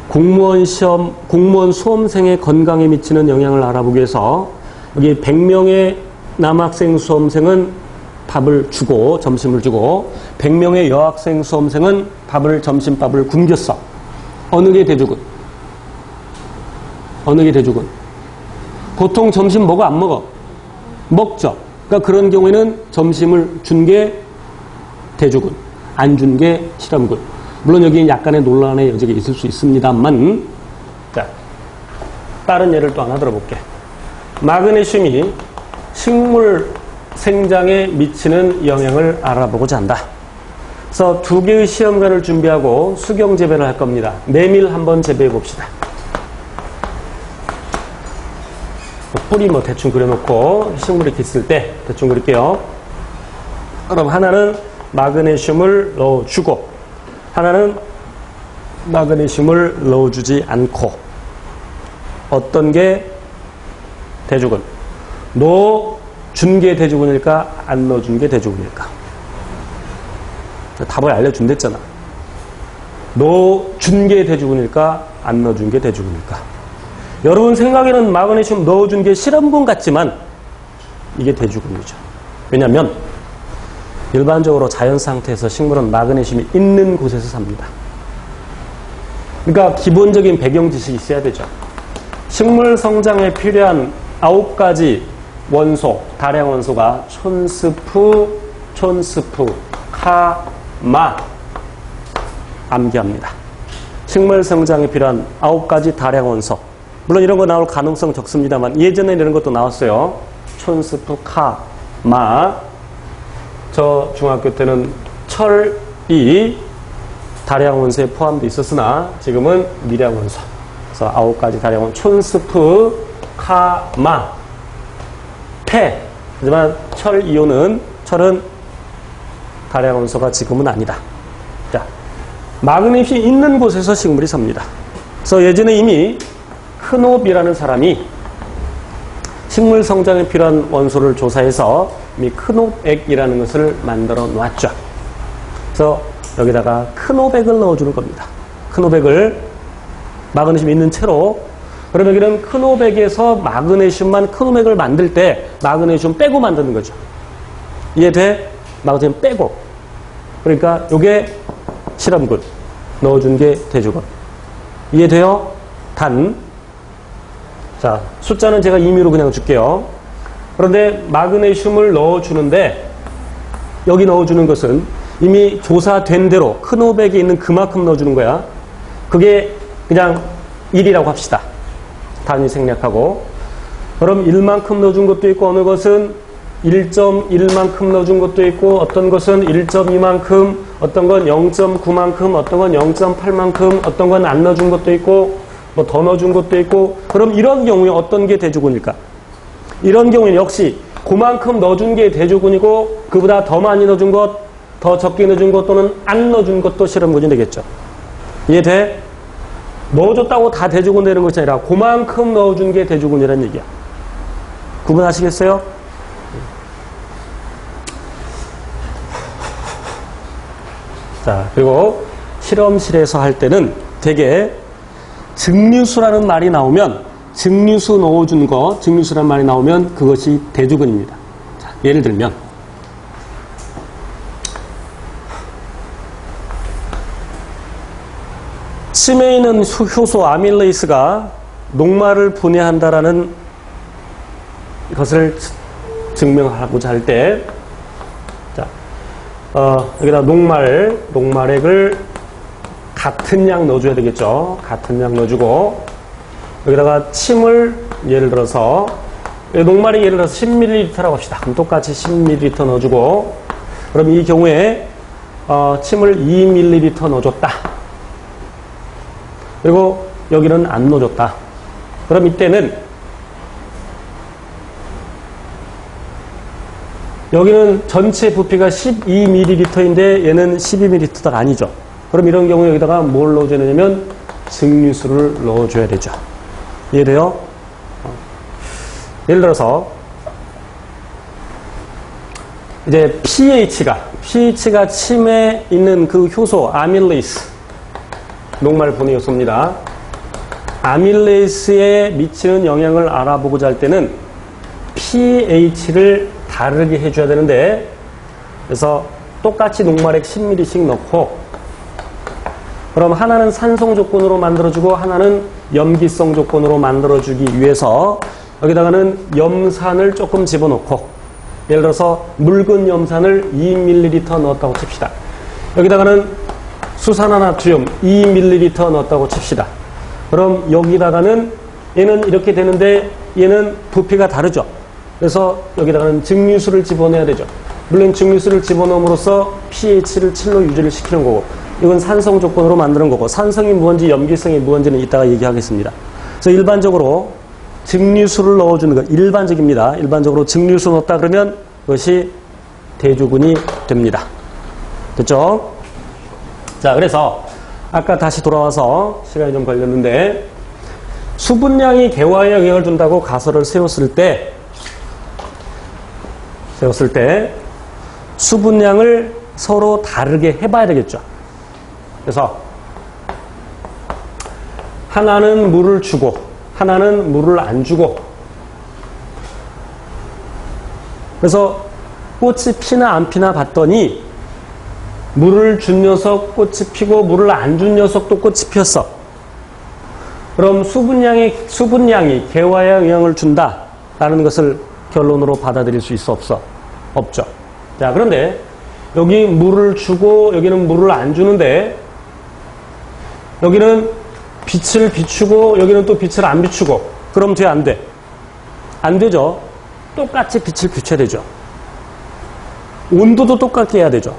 공무원 수험생의 건강에 미치는 영향을 알아보기 위해서 여기 100명의 남학생 수험생은 밥을 주고 점심을 주고 100명의 여학생 수험생은 점심밥을 굶겼어. 어느 게 대조군? 어느 게 대조군? 보통 점심 먹어 안 먹어? 먹죠. 그러니까 그런 경우에는 점심을 준 게 대조군, 안 준 게 실험군. 물론 여기 약간의 논란의 여지가 있을 수 있습니다만, 자, 다른 예를 또 하나 들어볼게. 마그네슘이 식물 생장에 미치는 영향을 알아보고자 한다. 그래서 두 개의 시험관을 준비하고 수경 재배를 할 겁니다. 메밀 한번 재배해 봅시다. 뿌리 뭐 대충 그려놓고 식물이 있을 때 대충 그릴게요. 그럼 하나는 마그네슘을 넣어주고 하나는 마그네슘을 넣어주지 않고 어떤 게 대조군? 넣어준 게 대조군일까? 안 넣어준 게 대조군일까? 답을 알려준댔잖아. 넣어준 게 대조군일까? 안 넣어준 게 대조군일까? 여러분 생각에는 마그네슘 넣어준 게 실험군 같지만 이게 대조군이죠. 왜냐하면 일반적으로 자연 상태에서 식물은 마그네슘이 있는 곳에서 삽니다. 그러니까 기본적인 배경 지식이 있어야 되죠. 식물 성장에 필요한 9가지 원소, 다량 원소가 촌스프, 카, 마 암기합니다. 식물 성장에 필요한 9가지 다량 원소. 물론 이런 거 나올 가능성 적습니다만 예전에 이런 것도 나왔어요. 촌스프, 카, 마. 저 중학교 때는 철이 다량 원소에 포함되어 있었으나 지금은 미량 원소. 그래서 9가지 다량 원소. 촌스프, 카, 마, 폐. 하지만 철은 달의 원소가 지금은 아니다. 자, 마그네슘이 있는 곳에서 식물이 삽니다. 그래서 예전에 이미 크롭이라는 사람이 식물 성장에 필요한 원소를 조사해서 이미 크롭액이라는 것을 만들어 놨죠. 그래서 여기다가 크롭액을 넣어주는 겁니다. 크롭액을 마그네슘이 있는 채로. 그럼 여기는 크롭액에서 마그네슘만 크롭액을 만들 때 마그네슘 빼고 만드는 거죠. 이해돼? 마그네슘 빼고. 그러니까 이게 실험군. 넣어준 게 대조군. 이해돼요? 자, 숫자는 제가 임의로 그냥 줄게요. 그런데 마그네슘을 넣어주는데 여기 넣어주는 것은 이미 조사된 대로 크롭액에 있는 그만큼 넣어주는 거야. 그게 그냥 1이라고 합시다. 단위 생략하고. 그럼 1만큼 넣어준 것도 있고 어느 것은 1.1만큼 넣어준 것도 있고 어떤 것은 1.2만큼 어떤 건 0.9만큼 어떤 건 0.8만큼 어떤 건 안 넣어준 것도 있고 뭐 더 넣어준 것도 있고. 그럼 이런 경우에 어떤 게 대조군일까? 이런 경우에는 역시 그만큼 넣어준 게 대조군이고 그보다 더 많이 넣어준 것, 더 적게 넣어준 것 또는 안 넣어준 것도 실험군이 되겠죠. 이해돼? 넣어줬다고 다 대조군 되는 것이 아니라 그만큼 넣어준 게 대조군이라는 얘기야. 구분하시겠어요? 자, 그리고 실험실에서 할 때는 되게 증류수라는 말이 나오면 증류수 넣어준 거, 증류수라는 말이 나오면 그것이 대조군입니다. 자, 예를 들면 침에 있는 효소 아밀레이스가 녹말을 분해한다라는 것을 증명하고자 할 때, 자, 여기다 녹말액을 같은 양 넣어줘야 되겠죠. 같은 양 넣어주고, 여기다가 침을 예를 들어서, 녹말이 예를 들어서 10ml라고 합시다. 그럼 똑같이 10ml 넣어주고, 그럼 이 경우에, 침을 2ml 넣어줬다. 그리고 여기는 안 넣어줬다. 그럼 이때는 여기는 전체 부피가 12ml인데 얘는 12ml가 아니죠. 그럼 이런 경우에 여기다가 뭘 넣어줘야 되냐면 증류수를 넣어줘야 되죠. 이해돼요? 예를 들어서 이제 pH가 침에 있는 그 효소 아밀레이스 녹말 분해 요소입니다. 아밀레이스에 미치는 영향을 알아보고자 할 때는 pH를 다르게 해줘야 되는데, 그래서 똑같이 녹말액 10ml씩 넣고, 그럼 하나는 산성 조건으로 만들어주고 하나는 염기성 조건으로 만들어주기 위해서 여기다가는 염산을 조금 집어넣고, 예를 들어서 묽은 염산을 2ml 넣었다고 칩시다. 여기다가는 수산화나트륨 2ml 넣었다고 칩시다. 그럼 여기다가는 얘는 이렇게 되는데 얘는 부피가 다르죠. 그래서 여기다가는 증류수를 집어넣어야 되죠. 물론 증류수를 집어넣음으로써 pH를 7로 유지를 시키는 거고, 이건 산성 조건으로 만드는 거고, 산성이 무언지 염기성이 무언지는 이따가 얘기하겠습니다. 그래서 일반적으로 증류수를 넣어주는 것, 일반적입니다. 일반적으로 증류수 넣었다 그러면 그것이 대조군이 됩니다. 됐죠? 자, 그래서 아까 다시 돌아와서 시간이 좀 걸렸는데, 수분량이 개화에 영향을 준다고 가설을 세웠을 때 수분량을 서로 다르게 해봐야 되겠죠. 그래서 하나는 물을 주고 하나는 물을 안 주고, 그래서 꽃이 피나 안 피나 봤더니 물을 준 녀석 꽃이 피고 물을 안 준 녀석도 꽃이 피었어. 그럼 수분량이 개화에 영향을 준다라는 것을 결론으로 받아들일 수 있어 없어? 없죠. 자, 그런데 여기 물을 주고 여기는 물을 안 주는데 여기는 빛을 비추고 여기는 또 빛을 안 비추고, 그럼 돼 안 돼? 안 되죠. 똑같이 빛을 비춰야 되죠. 온도도 똑같게 해야 되죠.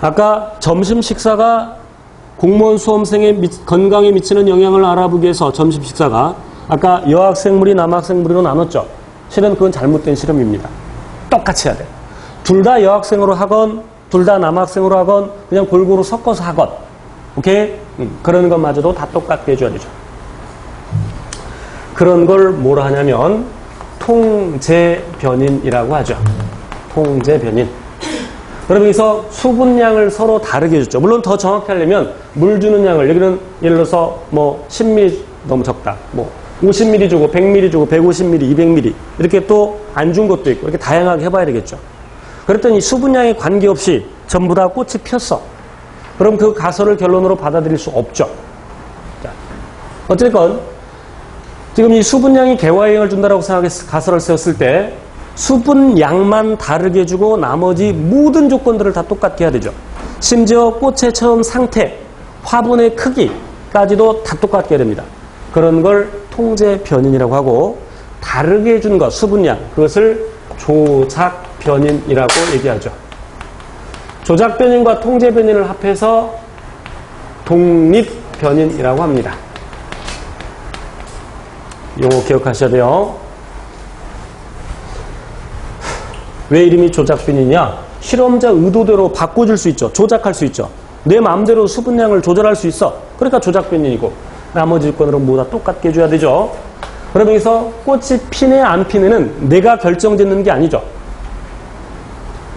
아까 점심 식사가 공무원 수험생의 건강에 미치는 영향을 알아보기 위해서 점심 식사가 아까 여학생물이 남학생물로 나눴죠. 실은 그건 잘못된 실험입니다. 똑같이 해야 돼요. 둘 다 여학생으로 하건 둘 다 남학생으로 하건 그냥 골고루 섞어서 하건 오케이? 그런 것마저도 다 똑같게 해줘야 되죠. 그런 걸 뭐라 하냐면 통제변인이라고 하죠. 통제변인. 그럼 여기서 수분량을 서로 다르게 줬죠. 물론 더 정확히 하려면 물 주는 양을 여기는 예를 들어서 뭐 10ml 너무 적다. 뭐 50ml 주고 100ml 주고 150ml, 200ml 이렇게 또 안 준 것도 있고 이렇게 다양하게 해봐야 되겠죠. 그랬더니 수분량에 관계없이 전부 다 꽃이 피었어. 그럼 그 가설을 결론으로 받아들일 수 없죠. 자, 어쨌건 지금 이 수분량이 개화영향을 준다라고 생각해서 가설을 세웠을 때 수분량만 다르게 주고 나머지 모든 조건들을 다 똑같게 해야 되죠. 심지어 꽃의 처음 상태, 화분의 크기까지도 다 똑같게 해야 됩니다. 그런 걸 통제 변인이라고 하고 다르게 해준 것, 수분량, 그것을 조작 변인이라고 얘기하죠. 조작 변인과 통제 변인을 합해서 독립 변인이라고 합니다. 용어 기억하셔야 돼요. 왜 이름이 조작 변인이냐? 실험자 의도대로 바꿔줄 수 있죠. 조작할 수 있죠. 내 마음대로 수분량을 조절할 수 있어. 그러니까 조작 변인이고 나머지 조건으로 모두 다 똑같게 해줘야 되죠. 그럼 여기서 꽃이 피네 안 피네는 내가 결정짓는 게 아니죠.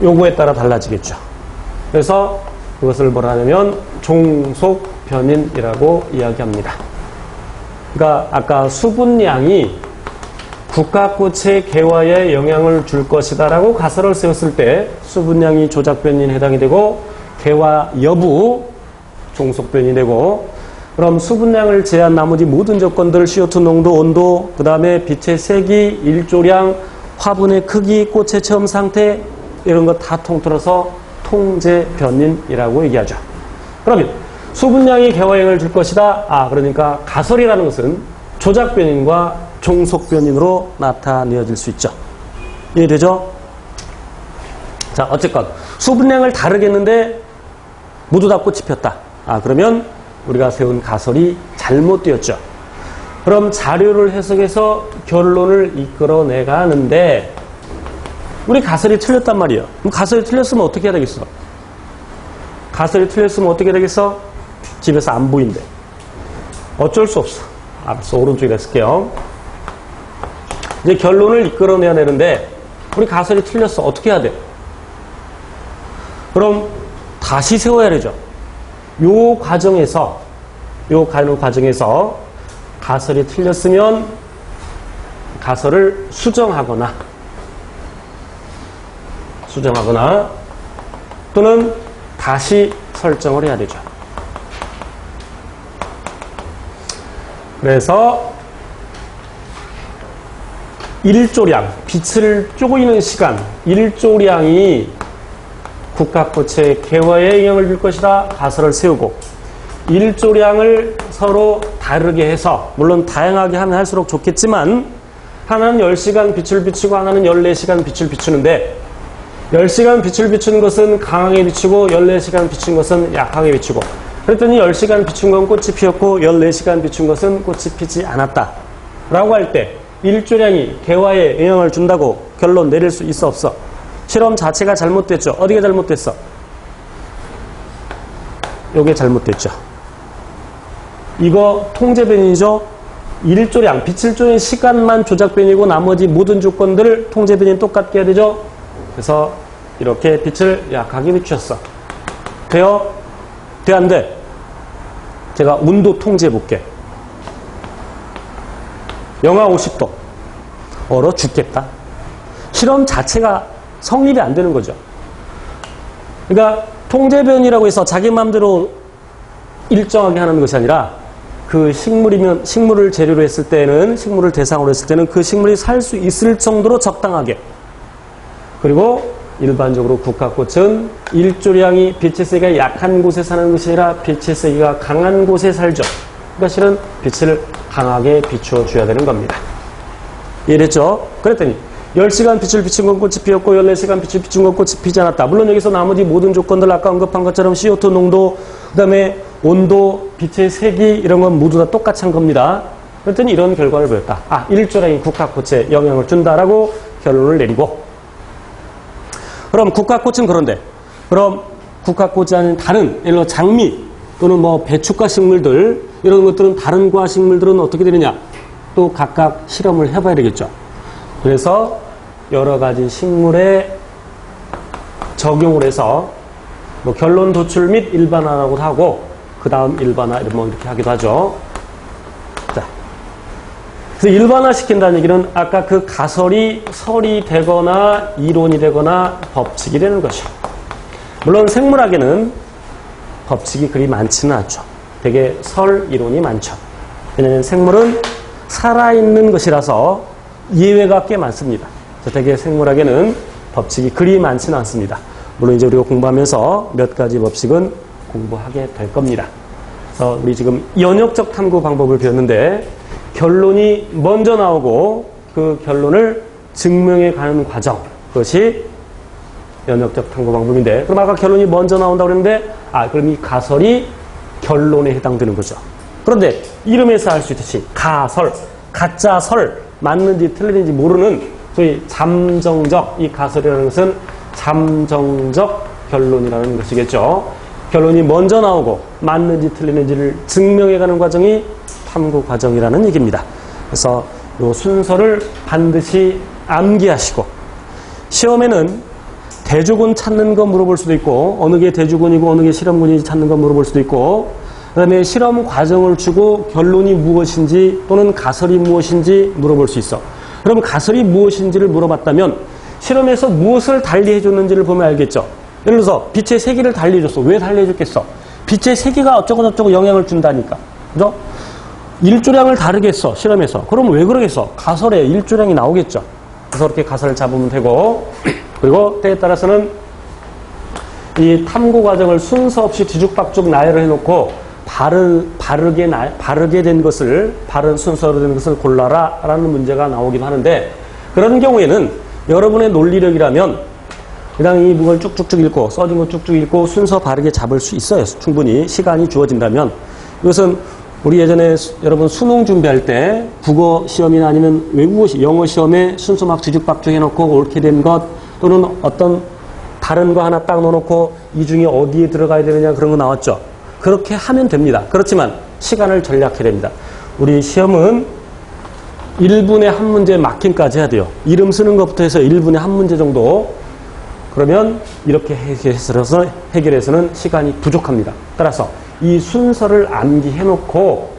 요거에 따라 달라지겠죠. 그래서 그것을 뭐라 하냐면 종속 변인이라고 이야기합니다. 그러니까 아까 수분량이 국화꽃의 개화에 영향을 줄 것이다 라고 가설을 세웠을 때 수분량이 조작 변인에 해당이 되고 개화 여부 종속 변인이 되고 그럼 수분량을 제한 나머지 모든 조건들 CO2 농도, 온도, 그 다음에 빛의 색이, 일조량, 화분의 크기, 꽃의 처음 상태 이런 거 다 통틀어서 통제 변인이라고 얘기하죠. 그러면 수분량이 개화영향을 줄 것이다. 그러니까 가설이라는 것은 조작 변인과 종속 변인으로 나타내어질 수 있죠. 이해되죠? 자, 어쨌건 수분량을 다르게 했는데 모두 다 꽃이 폈다. 그러면 우리가 세운 가설이 잘못되었죠. 그럼 자료를 해석해서 결론을 이끌어내가는데 우리 가설이 틀렸단 말이에요. 그럼 가설이 틀렸으면 어떻게 해야 되겠어? 가설이 틀렸으면 어떻게 되겠어? 집에서 안 보인대. 어쩔 수 없어. 알았어. 오른쪽에 쓸게요. 이제 결론을 이끌어내야 되는데 우리 가설이 틀렸어. 어떻게 해야 돼? 그럼 다시 세워야 되죠. 요 과정에서 가설이 틀렸으면 가설을 수정하거나 또는 다시 설정을 해야 되죠. 그래서 일조량, 빛을 쪼이는 시간, 일조량이 국화꽃의 개화에 영향을 줄 것이다. 가설을 세우고 일조량을 서로 다르게 해서 물론 다양하게 하면 할수록 좋겠지만 하나는 10시간 빛을 비추고 하나는 14시간 빛을 비추는데 10시간 빛을 비추는 것은 강하게 비추고 14시간 비춘 것은 약하게 비추고 그랬더니 10시간 비춘 건 꽃이 피었고 14시간 비춘 것은 꽃이 피지 않았다. 라고 할 때 일조량이 개화에 영향을 준다고 결론 내릴 수 있어 없어? 실험 자체가 잘못됐죠. 어디가 잘못됐어? 요게 잘못됐죠. 이거 통제 변인이죠. 일조량, 빛을 쪼는 시간만 조작 변이고 나머지 모든 조건들 통제 변인 똑같게 해야 되죠. 그래서 이렇게 빛을 약하게 비추었어. 돼요? 돼, 안 돼? 제가 온도 통제해 볼게. 영하 50도. 얼어 죽겠다. 실험 자체가 성립이 안 되는 거죠. 그러니까 통제변이라고 해서 자기 마음대로 일정하게 하는 것이 아니라 그 식물을 재료로 했을 때는 식물을 대상으로 했을 때는 그 식물이 살 수 있을 정도로 적당하게 그리고 일반적으로 국화꽃은 일조량이 빛의 세기가 약한 곳에 사는 것이 아니라 빛의 세기가 강한 곳에 살죠. 그러니까 실은 빛을 강하게 비추어 줘야 되는 겁니다. 이해됐죠? 그랬더니 10시간 빛을 비춘 건 꽃이 피었고 14시간 빛을 비춘 건 꽃이 피지 않았다. 물론 여기서 나머지 모든 조건들 아까 언급한 것처럼 CO2 농도, 그 다음에 온도, 빛의 색이 이런 건 모두 다 똑같이 한 겁니다. 그랬더니 이런 결과를 보였다. 일조량이 국화꽃에 영향을 준다라고 결론을 내리고 그럼 국화꽃은 그런데 그럼 국화꽃이 아닌 다른 예를 들어 장미 또는 뭐 배춧가 식물들 이런 것들은 다른 과식물들은 어떻게 되느냐 또 각각 실험을 해봐야 되겠죠. 그래서 여러 가지 식물에 적용을 해서 뭐 결론 도출 및 일반화라고도 하고 그 다음 일반화 이렇게 하기도 하죠. 자, 그래서 일반화 시킨다는 얘기는 아까 그 가설이 설이 되거나 이론이 되거나 법칙이 되는 것이요. 물론 생물학에는 법칙이 그리 많지는 않죠. 되게 설 이론이 많죠. 왜냐하면 생물은 살아있는 것이라서 예외가 꽤 많습니다. 되게 생물학에는 법칙이 그리 많지는 않습니다. 물론 이제 우리가 공부하면서 몇 가지 법칙은 공부하게 될 겁니다. 그래서 우리 지금 연역적 탐구 방법을 배웠는데 결론이 먼저 나오고 그 결론을 증명해 가는 과정 그것이 연역적 탐구 방법인데 그럼 아까 결론이 먼저 나온다고 그랬는데 그럼 이 가설이 결론에 해당되는 거죠. 그런데 이름에서 알 수 있듯이 가설, 가짜설 맞는지 틀리는지 모르는 소위 잠정적 이 가설이라는 것은 잠정적 결론이라는 것이겠죠. 결론이 먼저 나오고 맞는지 틀리는지를 증명해가는 과정이 탐구 과정이라는 얘기입니다. 그래서 이 순서를 반드시 암기하시고 시험에는 대조군 찾는 거 물어볼 수도 있고 어느 게 대조군이고 어느 게 실험군인지 찾는 거 물어볼 수도 있고 그 다음에 실험 과정을 주고 결론이 무엇인지 또는 가설이 무엇인지 물어볼 수 있어. 그럼 가설이 무엇인지를 물어봤다면 실험에서 무엇을 달리 해줬는지를 보면 알겠죠. 예를 들어서 빛의 세기를 달리 해줬어. 왜 달리 해줬겠어? 빛의 세기가 어쩌고저쩌고 영향을 준다니까. 그죠? 일조량을 다르게 했어. 실험에서. 그럼 왜 그러겠어? 가설에 일조량이 나오겠죠. 그래서 그렇게 가설을 잡으면 되고 그리고 때에 따라서는 이 탐구 과정을 순서 없이 뒤죽박죽 나열을 해놓고 바르게 된 것을 바른 순서로 된 것을 골라라 라는 문제가 나오기도 하는데 그런 경우에는 여러분의 논리력이라면 그냥 이 문을 쭉쭉쭉 읽고 써진 거 쭉쭉 읽고 순서 바르게 잡을 수 있어요. 충분히 시간이 주어진다면. 이것은 우리 예전에 여러분 수능 준비할 때 국어 시험이나 아니면 외국어 영어 시험에 순서 막 뒤죽박죽 해놓고 옳게 된 것 또는 어떤 다른 거 하나 딱 넣어놓고 이 중에 어디에 들어가야 되느냐 그런 거 나왔죠. 그렇게 하면 됩니다. 그렇지만 시간을 절약해야 됩니다. 우리 시험은 1분에 한 문제 마킹까지 해야 돼요. 이름 쓰는 것부터 해서 1분에 한 문제 정도. 그러면 이렇게 해결해서는 시간이 부족합니다. 따라서 이 순서를 암기해놓고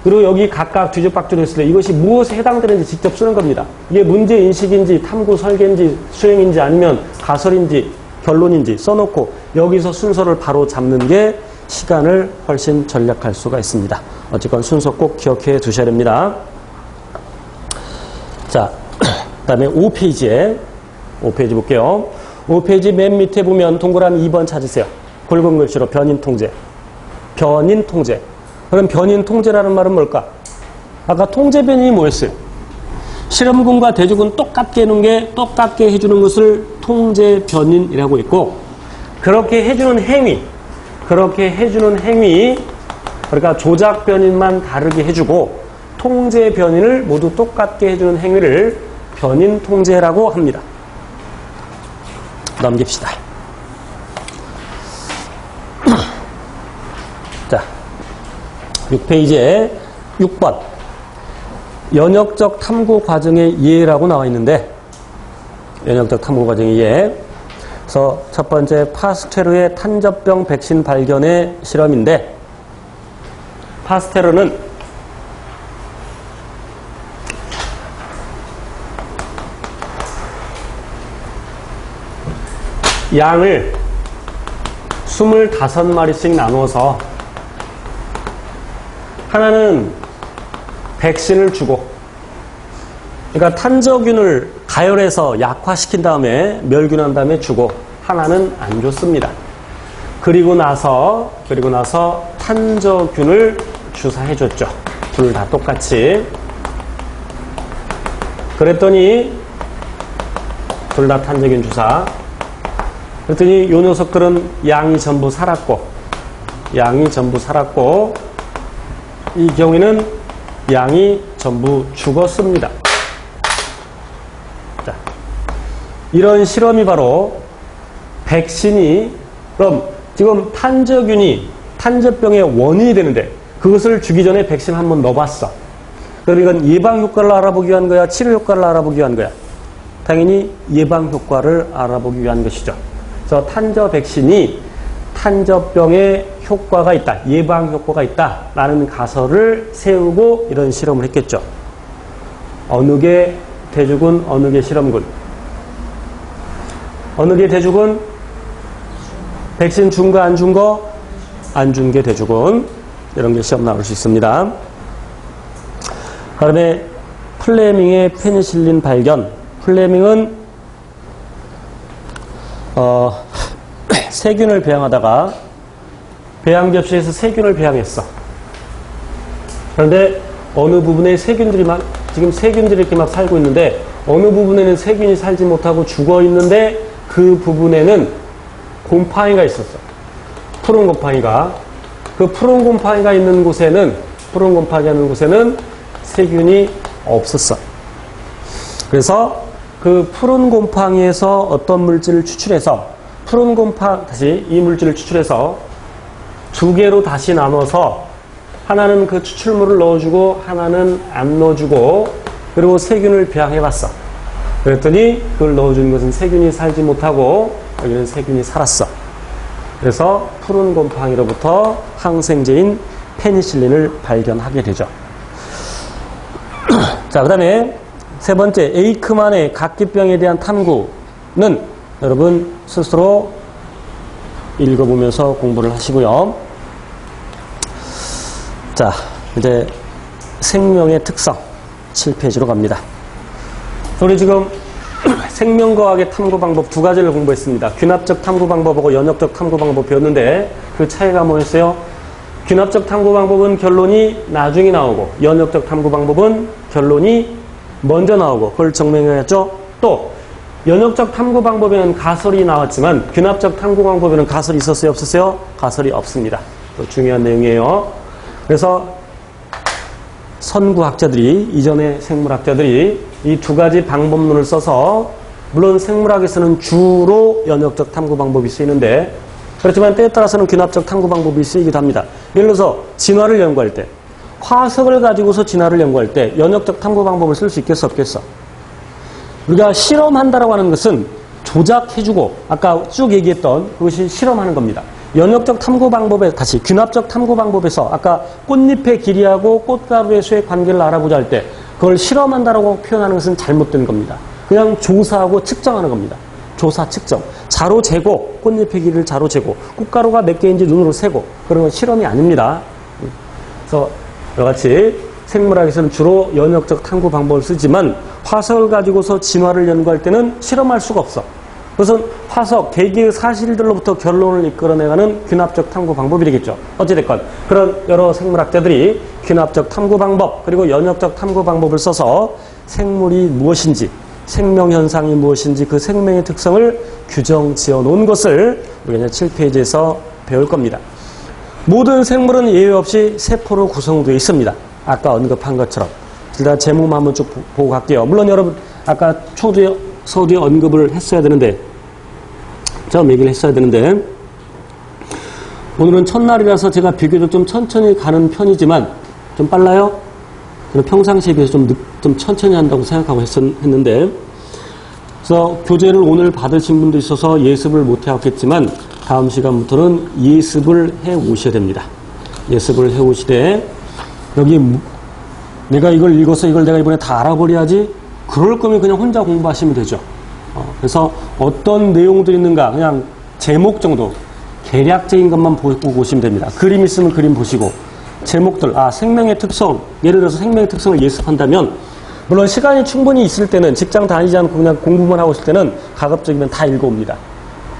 그리고 여기 각각 뒤죽박죽 했을 때 이것이 무엇에 해당되는지 직접 쓰는 겁니다. 이게 문제인식인지 탐구 설계인지 수행인지 아니면 가설인지 결론인지 써놓고 여기서 순서를 바로 잡는 게 시간을 훨씬 절약할 수가 있습니다. 어쨌건 순서 꼭 기억해 두셔야 됩니다. 자, 그 다음에 5페이지 볼게요. 5페이지 맨 밑에 보면 동그라미 2번 찾으세요. 굵은 글씨로 변인통제. 변인통제. 그럼 변인통제라는 말은 뭘까? 아까 통제변인이 뭐였어요? 실험군과 대조군 똑같게 해놓은 게 똑같게 해주는 것을 통제변인이라고 했고 그렇게 해주는 행위 그러니까 조작변인만 다르게 해주고 통제변인을 모두 똑같게 해주는 행위를 변인통제라고 합니다. 넘깁시다. 자, 6페이지에 6번 연역적 탐구 과정의 이해라고 나와 있는데 연역적 탐구 과정의 이해. 그래서 첫 번째 파스테르의 탄저병 백신 발견의 실험인데 파스테르는 양을 25마리씩 나누어서 하나는 백신을 주고 그러니까 탄저균을 가열해서 약화시킨 다음에 멸균한 다음에 주고 하나는 안 줬습니다. 그리고 나서 탄저균을 주사해 줬죠. 둘 다 똑같이. 그랬더니 둘 다 탄저균 주사. 그랬더니 요 녀석들은 양이 전부 살았고 이 경우에는 양이 전부 죽었습니다. 자, 이런 실험이 바로 백신이 그럼 지금 탄저균이 탄저병의 원인이 되는데 그것을 주기 전에 백신 한번 넣어봤어. 그럼 이건 예방 효과를 알아보기 위한 거야? 치료 효과를 알아보기 위한 거야? 당연히 예방 효과를 알아보기 위한 것이죠. 그래서 탄저 백신이 탄저병에 효과가 있다, 예방 효과가 있다라는 가설을 세우고 이런 실험을 했겠죠. 어느 게 대주군, 어느 게 실험군. 어느 게 대주군? 백신 준 거, 안 준 거? 안 준 게 대주군. 이런 게 시험 나올 수 있습니다. 그다음에 플레밍의 페니실린 발견. 플레밍은 세균을 배양하다가 배양 접시에서 세균을 배양했어. 그런데 어느 부분에 지금 세균들이 이렇게 막 살고 있는데 어느 부분에는 세균이 살지 못하고 죽어 있는데 그 부분에는 곰팡이가 있었어. 푸른 곰팡이가. 그 푸른 곰팡이가 있는 곳에는 세균이 없었어. 그래서 그 푸른 곰팡이에서 어떤 물질을 추출해서 이 물질을 추출해서 두 개로 다시 나눠서 하나는 그 추출물을 넣어주고 하나는 안 넣어주고 그리고 세균을 배양해봤어. 그랬더니 그걸 넣어준 것은 세균이 살지 못하고 여기는 세균이 살았어. 그래서 푸른 곰팡이로부터 항생제인 페니실린을 발견하게 되죠. 자, 그 다음에 세 번째, 에이크만의 각기병에 대한 탐구는 여러분 스스로 읽어보면서 공부를 하시고요. 자, 이제 생명의 특성 7페이지로 갑니다. 우리 지금 생명과학의 탐구 방법 두 가지를 공부했습니다. 균합적 탐구 방법하고 연역적 탐구 방법 배웠는데 그 차이가 뭐였어요? 균합적 탐구 방법은 결론이 나중에 나오고 연역적 탐구 방법은 결론이 먼저 나오고 그걸 증명했죠. 또 연역적 탐구 방법에는 가설이 나왔지만 균합적 탐구 방법에는 가설이 있었어요? 없었어요? 가설이 없습니다. 또 중요한 내용이에요. 그래서 선구학자들이 이전의 생물학자들이 이 두 가지 방법론을 써서 물론 생물학에서는 주로 연역적 탐구 방법이 쓰이는데 그렇지만 때에 따라서는 균합적 탐구 방법이 쓰이기도 합니다. 예를 들어서 진화를 연구할 때 화석을 가지고서 진화를 연구할 때 연역적 탐구 방법을 쓸 수 있겠어 없겠어? 우리가 실험한다라고 하는 것은 조작해주고 아까 쭉 얘기했던 그것이 실험하는 겁니다. 연역적 탐구 방법에 다시 균합적 탐구 방법에서 아까 꽃잎의 길이하고 꽃가루의 수의 관계를 알아보자 할 때 그걸 실험한다라고 표현하는 것은 잘못된 겁니다. 그냥 조사하고 측정하는 겁니다. 조사, 측정. 자로 재고, 꽃잎의 길이를 자로 재고, 꽃가루가 몇 개인지 눈으로 세고, 그런 건 실험이 아닙니다. 그래서 여러 가지 생물학에서는 주로 연역적 탐구 방법을 쓰지만 화석을 가지고서 진화를 연구할 때는 실험할 수가 없어. 그것은 화석, 개개의 사실들로부터 결론을 이끌어내가는 균합적 탐구 방법이 되겠죠. 어찌됐건 그런 여러 생물학자들이 균합적 탐구 방법 그리고 연역적 탐구 방법을 써서 생물이 무엇인지 생명현상이 무엇인지 그 생명의 특성을 규정 지어 놓은 것을 우리가 7페이지에서 배울 겁니다. 모든 생물은 예외 없이 세포로 구성되어 있습니다. 아까 언급한 것처럼. 일단 제목만 한번 쭉 보고 갈게요. 물론 여러분 아까 서두에 언급을 했어야 되는데 처음 얘기를 했어야 되는데 오늘은 첫날이라서 제가 비교적 좀 천천히 가는 편이지만 좀 빨라요? 저는 평상시에 비해서 좀 천천히 한다고 생각하고 했는데 그래서 교재를 오늘 받으신 분도 있어서 예습을 못 해왔겠지만 다음 시간부터는 예습을 해 오셔야 됩니다. 예습을 해 오시되 여기 내가 이걸 읽어서 이걸 내가 이번에 다 알아버려야지 그럴 거면 그냥 혼자 공부하시면 되죠. 그래서 어떤 내용들이 있는가 그냥 제목 정도 개략적인 것만 보고 오시면 됩니다. 그림 있으면 그림 보시고 제목들 생명의 특성 예를 들어서 생명의 특성을 예습한다면 물론 시간이 충분히 있을 때는 직장 다니지 않고 그냥 공부만 하고 있을 때는 가급적이면 다 읽어옵니다.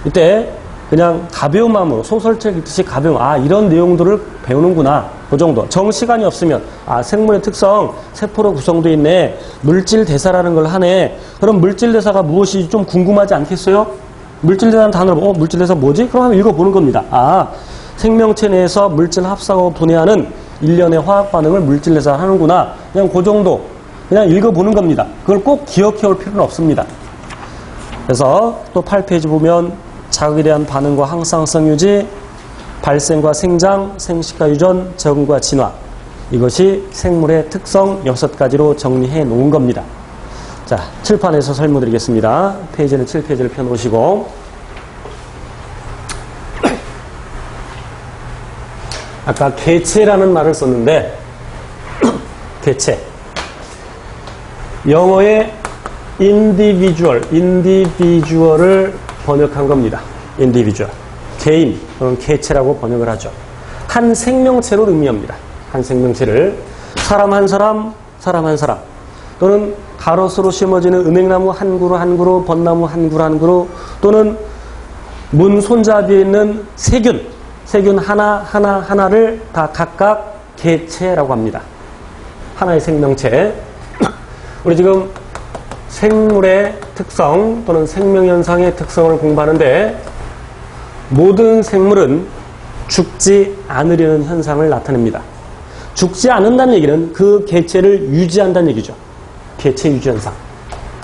이때 그냥 가벼운 마음으로 소설책 읽듯이 가벼운 이런 내용들을 배우는구나 그 정도. 정 시간이 없으면 생물의 특성 세포로 구성되어 있네. 물질 대사라는 걸 하네. 그럼 물질 대사가 무엇이 좀 궁금하지 않겠어요? 물질 대사는 단어로 물질 대사 뭐지? 그럼 한번 읽어보는 겁니다. 생명체 내에서 물질 합성하고 분해하는 일련의 화학 반응을 물질 대사를 하는구나. 그냥 그 정도 그냥 읽어보는 겁니다. 그걸 꼭 기억해 올 필요는 없습니다. 그래서 또 8페이지 보면 자극에 대한 반응과 항상성 유지, 발생과 생장, 생식과 유전, 적응과 진화. 이것이 생물의 특성 6가지로 정리해 놓은 겁니다. 자, 칠판에서 설명드리겠습니다. 페이지는 7페이지를 펴놓으시고. 아까 개체라는 말을 썼는데, 개체. 영어의 individual을 번역한 겁니다. individual. 개인 또는 개체라고 번역을 하죠. 한 생명체로 의미합니다. 한 생명체를 사람 한 사람, 사람 한 사람 또는 가로수로 심어지는 은행나무 한 그루 한 그루, 벚나무 한 그루 한 그루 또는 문 손잡이에 있는 세균 하나를 다 각각 개체라고 합니다. 하나의 생명체. 우리 지금 생물의 특성 또는 생명현상의 특성을 공부하는데 모든 생물은 죽지 않으려는 현상을 나타냅니다. 죽지 않는다는 얘기는 그 개체를 유지한다는 얘기죠. 개체 유지 현상.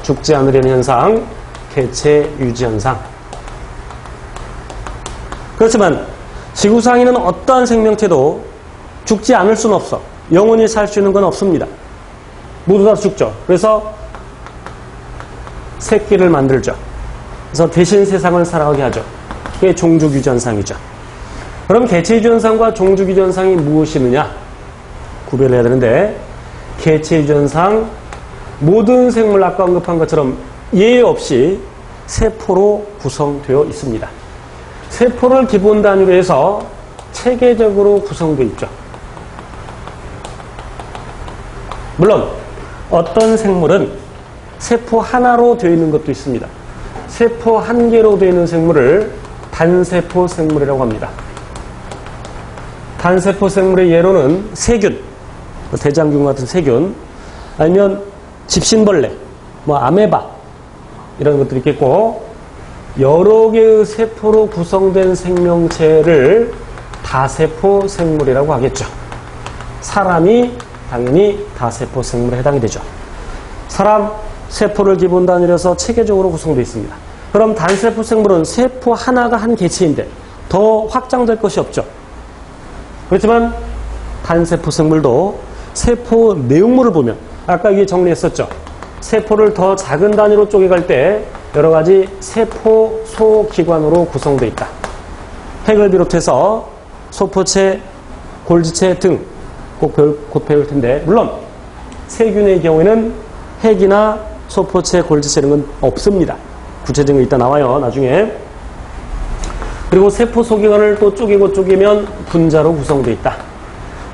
죽지 않으려는 현상, 개체 유지 현상. 그렇지만 지구상에 있는 어떠한 생명체도 죽지 않을 수는 없어. 영원히 살 수 있는 건 없습니다. 모두 다 죽죠. 그래서 새끼를 만들죠. 그래서 대신 세상을 살아가게 하죠. 그게 종족유지 현상이죠. 그럼 개체유지 현상과 종족유지 현상이 무엇이느냐? 구별을 해야 되는데 개체유지 현상, 모든 생물 아까 언급한 것처럼 예외 없이 세포로 구성되어 있습니다. 세포를 기본 단위로 해서 체계적으로 구성되어 있죠. 물론 어떤 생물은 세포 하나로 되어 있는 것도 있습니다. 세포 한 개로 되어 있는 생물을 단세포 생물이라고 합니다. 단세포 생물의 예로는 세균, 대장균 같은 세균, 아니면 집신벌레, 아메바 이런 것들이 있겠고, 여러 개의 세포로 구성된 생명체를 다세포 생물이라고 하겠죠. 사람이 당연히 다세포 생물에 해당이 되죠. 사람 세포를 기본 단위로 해서 체계적으로 구성되어 있습니다. 그럼 단세포 생물은 세포 하나가 한 개체인데 더 확장될 것이 없죠. 그렇지만 단세포 생물도 세포 내용물을 보면 아까 위에 정리했었죠. 세포를 더 작은 단위로 쪼개갈 때 여러 가지 세포 소기관으로 구성되어 있다. 핵을 비롯해서 소포체, 골지체 등 곧 배울 텐데, 물론 세균의 경우에는 핵이나 소포체, 골지체 이런 건 없습니다. 구체적인 거 이따 나와요, 나중에. 그리고 세포 소기관을 또 쪼개면 분자로 구성되어 있다.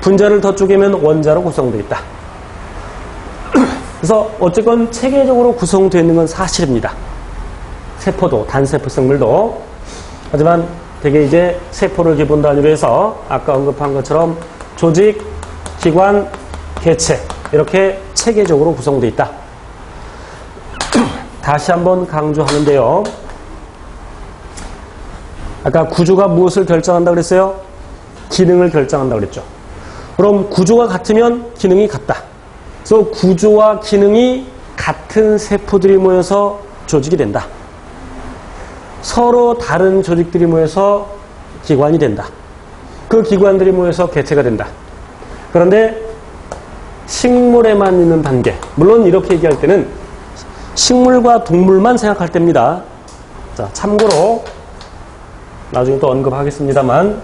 분자를 더 쪼개면 원자로 구성되어 있다. 그래서 어쨌건 체계적으로 구성되어 있는 건 사실입니다. 세포도, 단세포 생물도. 하지만 되게 이제 세포를 기본 단위로 해서 아까 언급한 것처럼 조직, 기관, 개체 이렇게 체계적으로 구성되어 있다. 다시 한번 강조하는데요. 아까 구조가 무엇을 결정한다고 그랬어요? 기능을 결정한다고 그랬죠. 그럼 구조가 같으면 기능이 같다. 그래서 구조와 기능이 같은 세포들이 모여서 조직이 된다. 서로 다른 조직들이 모여서 기관이 된다. 그 기관들이 모여서 개체가 된다. 그런데 식물에만 있는 단계, 물론 이렇게 얘기할 때는 식물과 동물만 생각할 때입니다. 자, 참고로 나중에 또 언급하겠습니다만,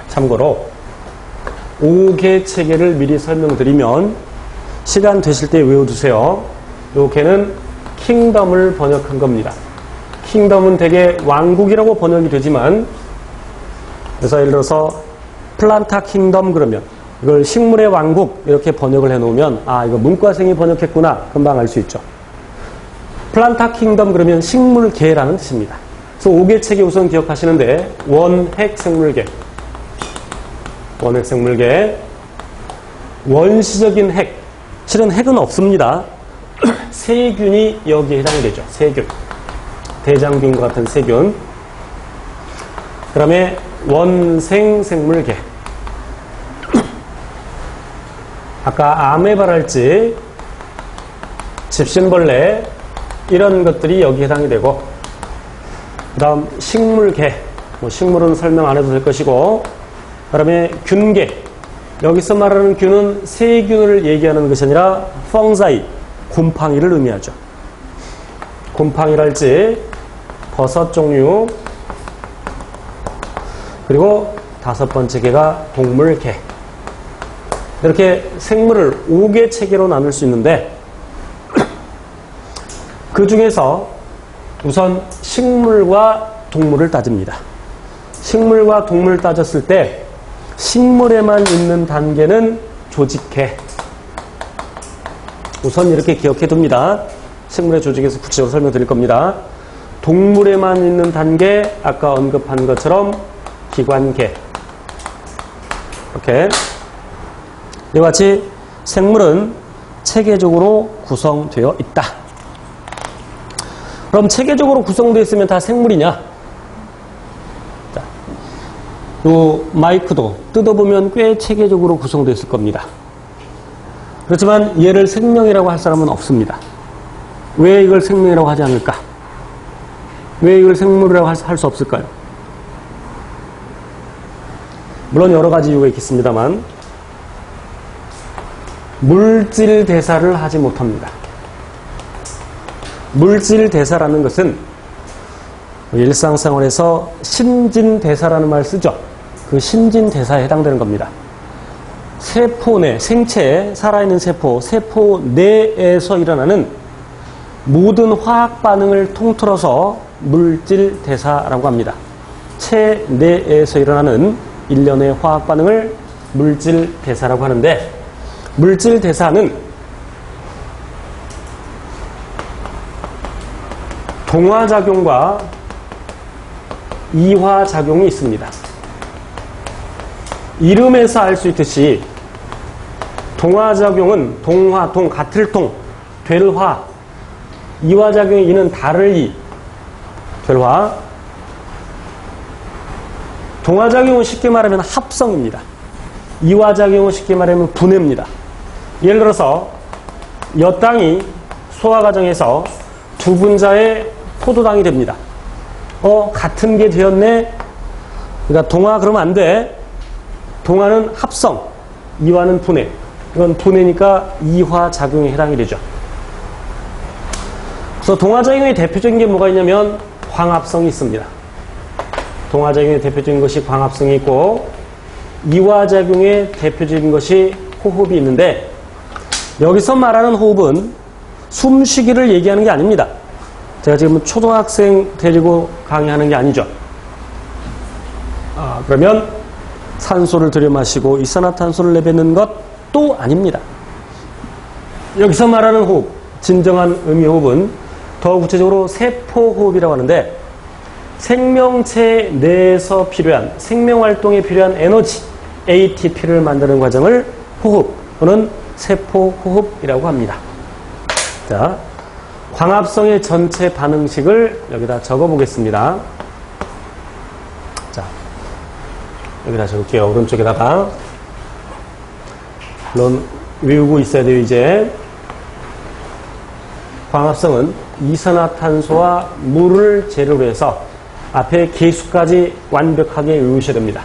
참고로 5개 체계를 미리 설명드리면 시간 되실 때 외워두세요. 요 개는 킹덤을 번역한 겁니다. 킹덤은 되게 왕국이라고 번역이 되지만, 그래서 예를 들어서 플란타 킹덤 그러면 이걸 식물의 왕국 이렇게 번역을 해놓으면 이거 문과생이 번역했구나 금방 알 수 있죠. 플란타 킹덤 그러면 식물계라는 뜻입니다. 그래서 5개 체계 우선 기억하시는데, 원핵생물계, 원핵생물계, 원시적인 핵, 실은 핵은 없습니다. 세균이 여기에 해당이 되죠. 세균, 대장균과 같은 세균. 그 다음에 원생생물계, 아까 아메바랄지 집신벌레 이런 것들이 여기에 해당이 되고, 그 다음 식물계, 뭐 식물은 설명 안 해도 될 것이고, 그 다음에 균계, 여기서 말하는 균은 세균을 얘기하는 것이 아니라 펑자이, 곰팡이를 의미하죠. 곰팡이랄지 버섯 종류, 그리고 5번째 개가 동물계. 이렇게 생물을 5개 체계로 나눌 수 있는데 그 중에서 우선 식물과 동물을 따집니다. 식물과 동물을 따졌을 때 식물에만 있는 단계는 조직계. 우선 이렇게 기억해 둡니다. 식물의 조직에서 구체적으로 설명드릴 겁니다. 동물에만 있는 단계, 아까 언급한 것처럼 기관계. 이렇게. 이와 같이 생물은 체계적으로 구성되어 있다. 그럼 체계적으로 구성되어 있으면 다 생물이냐? 자, 요 마이크도 뜯어보면 꽤 체계적으로 구성되어 있을 겁니다. 그렇지만 얘를 생명이라고 할 사람은 없습니다. 왜 이걸 생명이라고 하지 않을까? 왜 이걸 생물이라고 할 수 없을까요? 물론 여러 가지 이유가 있겠습니다만 물질 대사를 하지 못합니다. 물질 대사라는 것은 일상생활에서 신진대사라는 말을 쓰죠. 그 신진대사에 해당되는 겁니다. 세포 내, 생체에 살아있는 세포 내에서 일어나는 모든 화학 반응을 통틀어서 물질 대사라고 합니다. 체내에서 일어나는 일련의 화학 반응을 물질 대사라고 하는데, 물질 대사는 동화작용과 이화작용이 있습니다. 이름에서 알 수 있듯이 동화작용은 동화, 같을 동, 될 화, 이화작용의 이는 다를 이, 될 화. 동화작용은 쉽게 말하면 합성입니다. 이화작용은 쉽게 말하면 분해입니다. 예를 들어서 엿당이 소화 과정에서 두 분자의 포도당이 됩니다. 같은 게 되었네. 그러니까 동화 그러면 안 돼. 동화는 합성, 이화는 분해. 이건 분해니까 이화작용에 해당이 되죠. 그래서 동화작용의 대표적인 게 뭐가 있냐면 광합성이 있습니다. 동화작용의 대표적인 것이 광합성이 있고, 이화작용의 대표적인 것이 호흡이 있는데, 여기서 말하는 호흡은 숨쉬기를 얘기하는 게 아닙니다. 제가 지금 초등학생 데리고 강의하는 게 아니죠. 그러면 산소를 들여 마시고 이산화탄소를 내뱉는 것도 아닙니다. 여기서 말하는 호흡, 진정한 의미 호흡은 더 구체적으로 세포호흡이라고 하는데, 생명체 내에서 필요한, 생명활동에 필요한 에너지, ATP를 만드는 과정을 호흡 또는 세포호흡이라고 합니다. 자, 광합성의 전체 반응식을 여기다 적어 보겠습니다. 자, 여기다 적을게요. 오른쪽에다가. 물론 외우고 있어야 돼요. 이제 광합성은 이산화탄소와 물을 재료로 해서 앞에 계수까지 완벽하게 외우셔야 됩니다.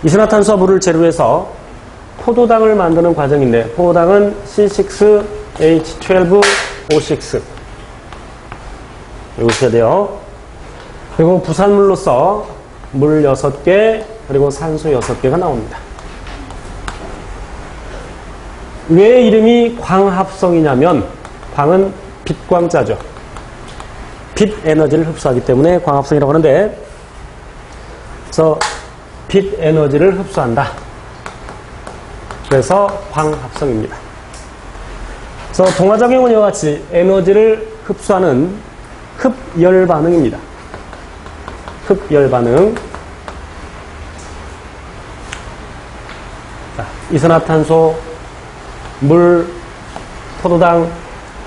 이산화탄소와 물을 재료로 해서 포도당을 만드는 과정인데, 포도당은 C6H12O6 외우셔야 돼요. 그리고 부산물로서 물 6개, 그리고 산소 6개가 나옵니다. 왜 이름이 광합성이냐면, 광은 빛광자죠. 빛 에너지를 흡수하기 때문에 광합성이라고 하는데, 그래서 빛 에너지를 흡수한다. 그래서 광합성입니다. 그래서 동화작용은 이와 같이 에너지를 흡수하는 흡열 반응입니다. 흡열 반응. 자, 이산화탄소, 물, 포도당,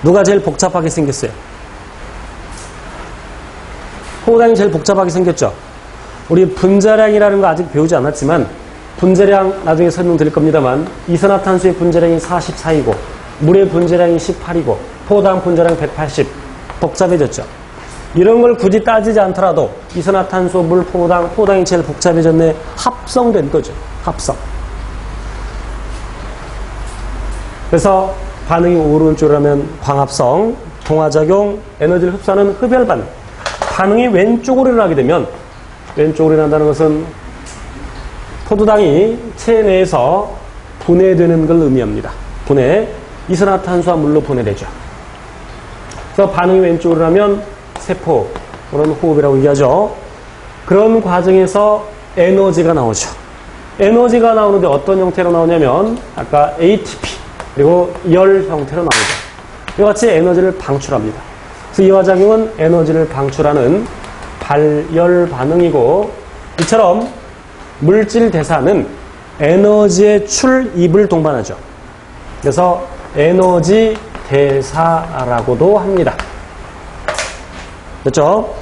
누가 제일 복잡하게 생겼어요? 포도당이 제일 복잡하게 생겼죠? 우리 분자량이라는 거 아직 배우지 않았지만, 분자량 나중에 설명드릴 겁니다만, 이산화탄소의 분자량이 44이고 물의 분자량이 18이고 포도당 분자량 180. 복잡해졌죠? 이런 걸 굳이 따지지 않더라도 이산화탄소, 물, 포도당이 제일 복잡해졌네. 합성된 거죠. 합성. 그래서 반응이 오른쪽이라면 광합성, 동화작용, 에너지를 흡수하는 흡열 반응. 반응이 왼쪽으로 일어나게 되면, 왼쪽으로 일어난다는 것은 포도당이 체내에서 분해되는 걸 의미합니다. 분해. 이산화탄소와 물로 분해되죠. 그래서 반응이 왼쪽으로 일어나면 세포, 그런 호흡이라고 얘기하죠. 그런 과정에서 에너지가 나오죠. 에너지가 나오는데 어떤 형태로 나오냐면 아까 ATP 그리고 열 형태로 나오죠. 이와 같이 에너지를 방출합니다. 그래서 이화작용은 에너지를 방출하는 발열 반응이고, 이처럼 물질 대사는 에너지의 출입을 동반하죠. 그래서 에너지 대사라고도 합니다. 됐죠?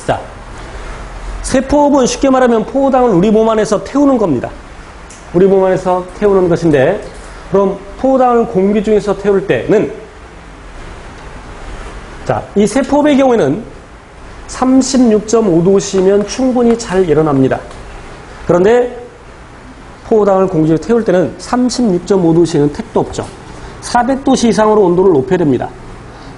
자, 세포호흡은 쉽게 말하면 포도당을 우리 몸 안에서 태우는 겁니다. 우리 몸 안에서 태우는 것인데, 그럼 포도당을 공기 중에서 태울 때는, 자, 이 세포호흡의 경우에는 36.5도씨면 충분히 잘 일어납니다. 그런데 포도당을 공기에 태울 때는 36.5도씨는 택도 없죠. 400도씨 이상으로 온도를 높여야 됩니다.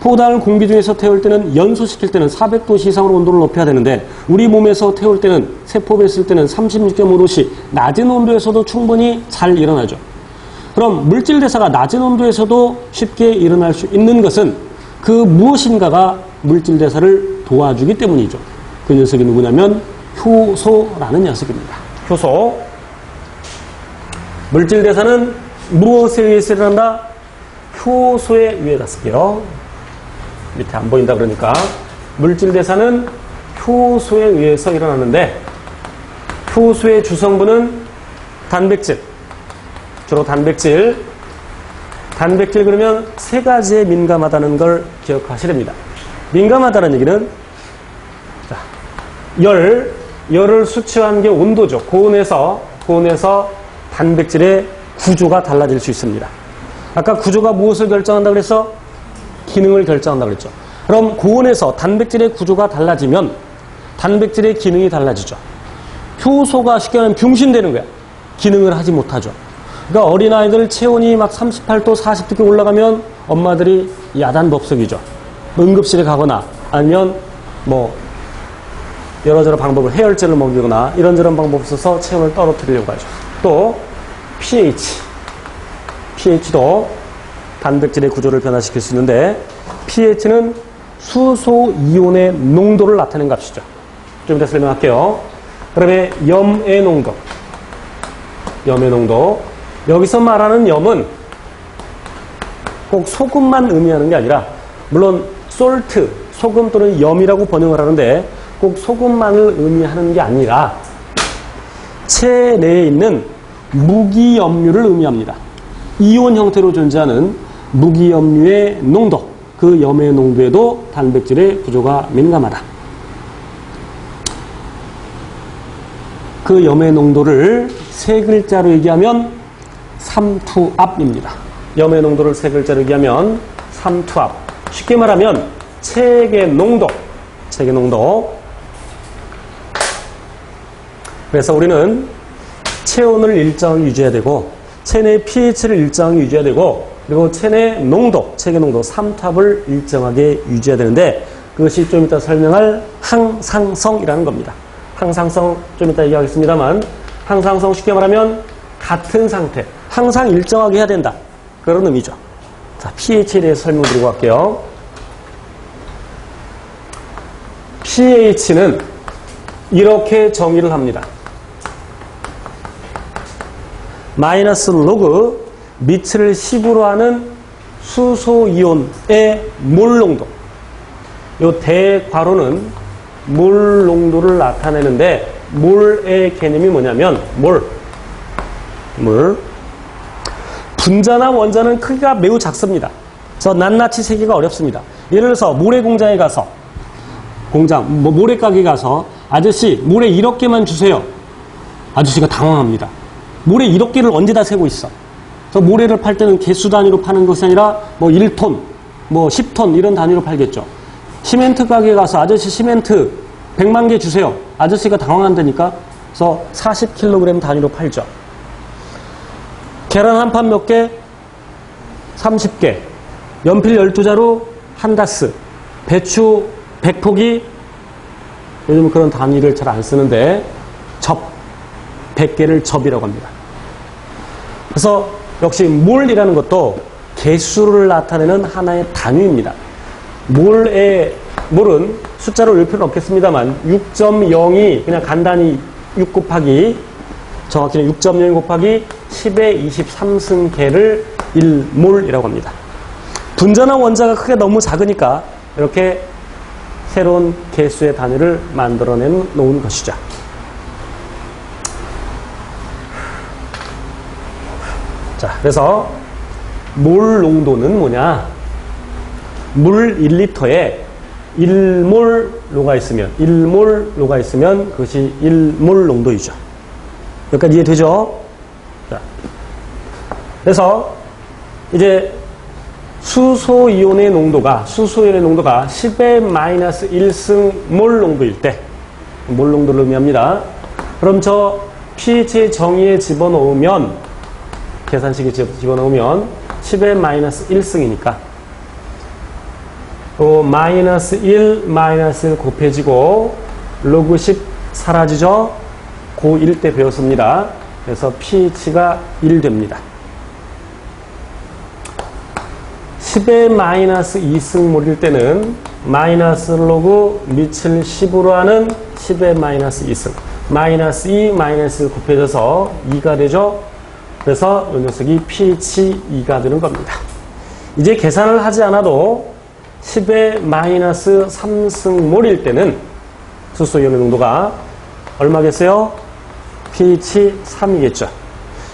포도당을 공기 중에서 태울 때는, 연소시킬 때는 400도씨 이상으로 온도를 높여야 되는데, 우리 몸에서 태울 때는, 세포에 있을 때는 36.5도씨, 낮은 온도에서도 충분히 잘 일어나죠. 그럼 물질 대사가 낮은 온도에서도 쉽게 일어날 수 있는 것은 그 무엇인가가 물질 대사를 도와주기 때문이죠. 그 녀석이 누구냐면 효소라는 녀석입니다. 효소. 물질 대사는 무엇에 의해서 일어난다? 효소에 의해서 쓸게요. 밑에 안 보인다 그러니까. 물질 대사는 효소에 의해서 일어나는데, 효소의 주성분은 단백질. 주로 단백질. 단백질 그러면 세 가지에 민감하다는 걸 기억하셔야 됩니다. 민감하다는 얘기는, 자, 열을 수치화한 게 온도죠. 고온에서 단백질의 구조가 달라질 수 있습니다. 아까 구조가 무엇을 결정한다 그랬어? 기능을 결정한다 그랬죠. 그럼 고온에서 단백질의 구조가 달라지면 단백질의 기능이 달라지죠. 효소가 쉽게 말하면 병신되는 거야. 기능을 하지 못하죠. 그러니까 어린아이들 체온이 막 38도, 40도께 올라가면 엄마들이 야단법석이죠. 응급실에 가거나 아니면 뭐 여러저러 방법을, 해열제를 먹이거나 이런저런 방법을 써서 체온을 떨어뜨리려고 하죠. 또 pH도 단백질의 구조를 변화시킬 수 있는데, pH는 수소 이온의 농도를 나타내는 값이죠. 좀 이따 설명할게요. 그다음에 염의 농도. 여기서 말하는 염은 꼭 소금만 의미하는 게 아니라, 물론 솔트, 소금 또는 염이라고 번역을 하는데 꼭 소금만을 의미하는 게 아니라 체내에 있는 무기염류를 의미합니다. 이온 형태로 존재하는 무기염류의 농도, 그 염의 농도에도 단백질의 구조가 민감하다. 그 염의 농도를 세 글자로 얘기하면 삼투압입니다. 염의 농도를 세 글자로 얘기하면 삼투압. 쉽게 말하면 체액의 농도. 그래서 우리는 체온을 일정하게 유지해야 되고, 체내 pH를 일정하게 유지해야 되고, 그리고 체내 농도, 체계 농도, 삼투압을 일정하게 유지해야 되는데, 그것이 좀 이따 설명할 항상성이라는 겁니다. 항상성 좀 이따 얘기하겠습니다만, 항상성 쉽게 말하면 같은 상태, 항상 일정하게 해야 된다. 그런 의미죠. 자, pH에 대해서 설명드리고 갈게요. pH는 이렇게 정의를 합니다. 마이너스 로그 미츠를 10으로 하는 수소이온의 몰 농도. 요 대괄호는 몰 농도를 나타내는데, 몰의 개념이 뭐냐면 몰. 분자나 원자는 크기가 매우 작습니다. 그래서 낱낱이 세기가 어렵습니다. 예를 들어서 모래 공장에 가서, 모래 가게 가서 아저씨 모래 1억 개만 주세요. 아저씨가 당황합니다. 모래 1억 개를 언제 다 세고 있어. 그래서 모래를 팔 때는 개수 단위로 파는 것이 아니라 뭐 1톤, 뭐 10톤 이런 단위로 팔겠죠. 시멘트 가게에 가서 아저씨 시멘트 100만 개 주세요. 아저씨가 당황한다니까. 그래서 40kg 단위로 팔죠. 계란 한 판 몇 개? 30개. 연필 12자루 한 다스. 배추 100포기. 요즘 그런 단위를 잘 안 쓰는데 접. 100개를 접이라고 합니다. 그래서 역시 몰이라는 것도 개수를 나타내는 하나의 단위입니다. 몰은 숫자로 외울 필요는 없겠습니다만 6.0이 그냥 간단히 6 곱하기 정확히는 6.0 곱하기 10의 23승계를 1몰이라고 합니다. 분자나 원자가 크게 너무 작으니까 이렇게 새로운 개수의 단위를 만들어 놓은 것이죠. 자, 그래서 몰 농도는 뭐냐? 물 1리터에 1몰로가 있으면 그것이 1몰 농도이죠. 여기까지 이해되죠? 자, 그래서 이제 수소이온의 농도가 10의 마이너스 1승 몰 농도일 때, 몰 농도를 의미합니다. 그럼 저 pH 정의에 집어넣으면, 계산식에 집어넣으면 10의 마이너스 1승이니까 또 마이너스 1 곱해지고 로그 10 사라지죠. 고1 때 배웠습니다. 그래서 pH가 1 됩니다. 10의 마이너스 2승몰일 때는 마이너스 로그 밑을 10으로 하는 10의 마이너스 2승. 마이너스 2, 마이너스 1 곱해져서 2가 되죠. 그래서 이 녀석이 pH 2가 되는 겁니다. 이제 계산을 하지 않아도 10의 마이너스 3승몰일 때는 수소이온의 농도가 얼마겠어요? pH 3이겠죠.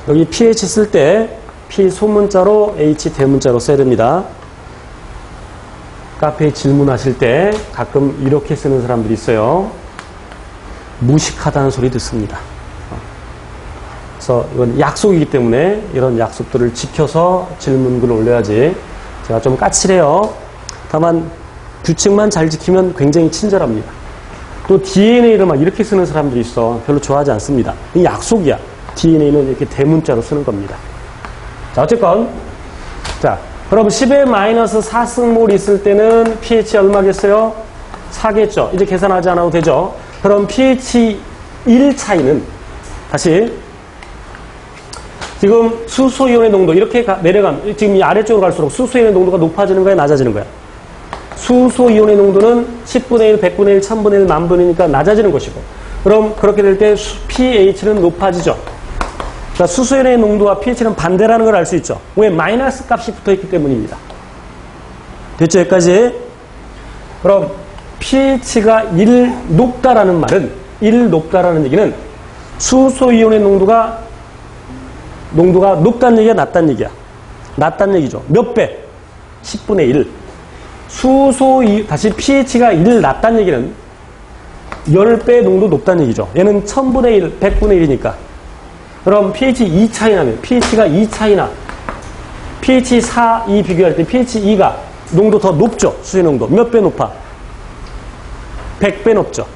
여기 pH 쓸 때 P 소문자로 H 대문자로 써야 됩니다. 카페에 질문하실 때 가끔 이렇게 쓰는 사람들이 있어요. 무식하다는 소리 듣습니다. 그래서 이건 약속이기 때문에 이런 약속들을 지켜서 질문글을 올려야지. 제가 좀 까칠해요. 다만 규칙만 잘 지키면 굉장히 친절합니다. 또 DNA를 막 이렇게 쓰는 사람들이 있어. 별로 좋아하지 않습니다. 이 약속이야. DNA는 이렇게 대문자로 쓰는 겁니다. 자, 어쨌건 자, 그럼 10의 마이너스 4승몰 있을 때는 pH 얼마겠어요? 4겠죠. 이제 계산하지 않아도 되죠. 그럼 pH 1 차이는 다시 지금 수소이온의 농도 이렇게 내려가면 지금 이 아래쪽으로 갈수록 수소이온의 농도가 높아지는 거야, 낮아지는 거야? 수소이온의 농도는 10분의 1, 100분의 1, 1000분의 1, 만분이니까 낮아지는 것이고, 그럼 그렇게 될 때 pH는 높아지죠. 그러니까 수소이온의 농도와 pH는 반대라는 걸 알 수 있죠. 왜? 마이너스 값이 붙어있기 때문입니다. 됐죠? 여기까지? 그럼 pH가 1 높다라는 말은, 1 높다라는 얘기는 수소이온의 농도가 높다는 얘기야, 낮다는 얘기야? 낮다는 얘기죠. 몇 배? 10분의 1. 다시 pH가 1 낮다는 얘기는 10배 농도 높다는 얘기죠. 얘는 1000분의 1, 100분의 1이니까. 그럼 pH 2 차이 나면, pH가 2 차이 나. pH 4, 2 비교할 때 pH 2가 농도 더 높죠. 수의 농도. 몇 배 높아? 100배 높죠.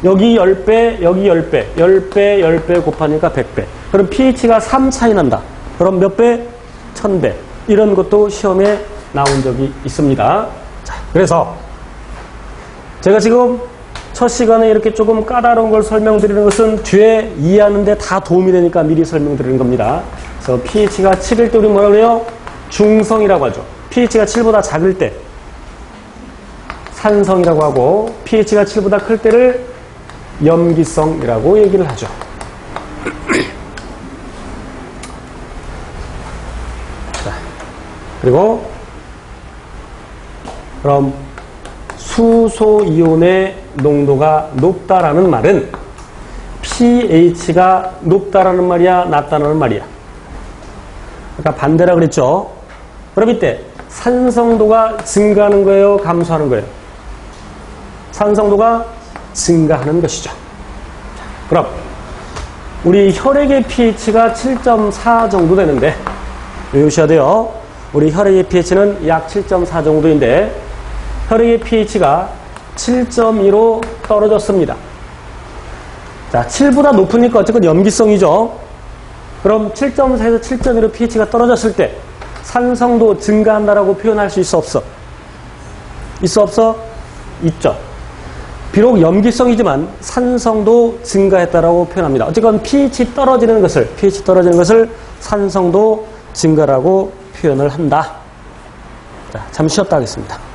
여기 10배, 여기 10배. 10배, 10배 곱하니까 100배. 그럼 pH가 3 차이 난다. 그럼 몇 배? 1000배. 이런 것도 시험에 나온 적이 있습니다. 자, 그래서 제가 지금 첫 시간에 이렇게 조금 까다로운 걸 설명드리는 것은 뒤에 이해하는데 다 도움이 되니까 미리 설명드리는 겁니다. 그래서 pH가 7일 때 우리 뭐라 그래요? 중성이라고 하죠. pH가 7보다 작을 때 산성이라고 하고, pH가 7보다 클 때를 염기성이라고 얘기를 하죠. 자, 그리고 그럼 수소이온의 농도가 높다라는 말은 pH가 높다라는 말이야, 낮다라는 말이야? 그러니까 반대라 그랬죠. 그럼 이때 산성도가 증가하는 거예요, 감소하는 거예요? 산성도가 증가하는 것이죠. 그럼 우리 혈액의 pH가 7.4 정도 되는데, 외우셔야 돼요. 우리 혈액의 pH는 약 7.4 정도인데 혈액의 pH가 7.2로 떨어졌습니다. 자, 7보다 높으니까 어쨌든 염기성이죠. 그럼 7.4에서 7.2로 pH가 떨어졌을 때 산성도 증가한다라고 표현할 수 있어, 없어? 있어, 없어? 있죠. 비록 염기성이지만 산성도 증가했다라고 표현합니다. 어쨌건 pH 떨어지는 것을 산성도 증가라고 표현을 한다. 자, 잠시 쉬었다 하겠습니다.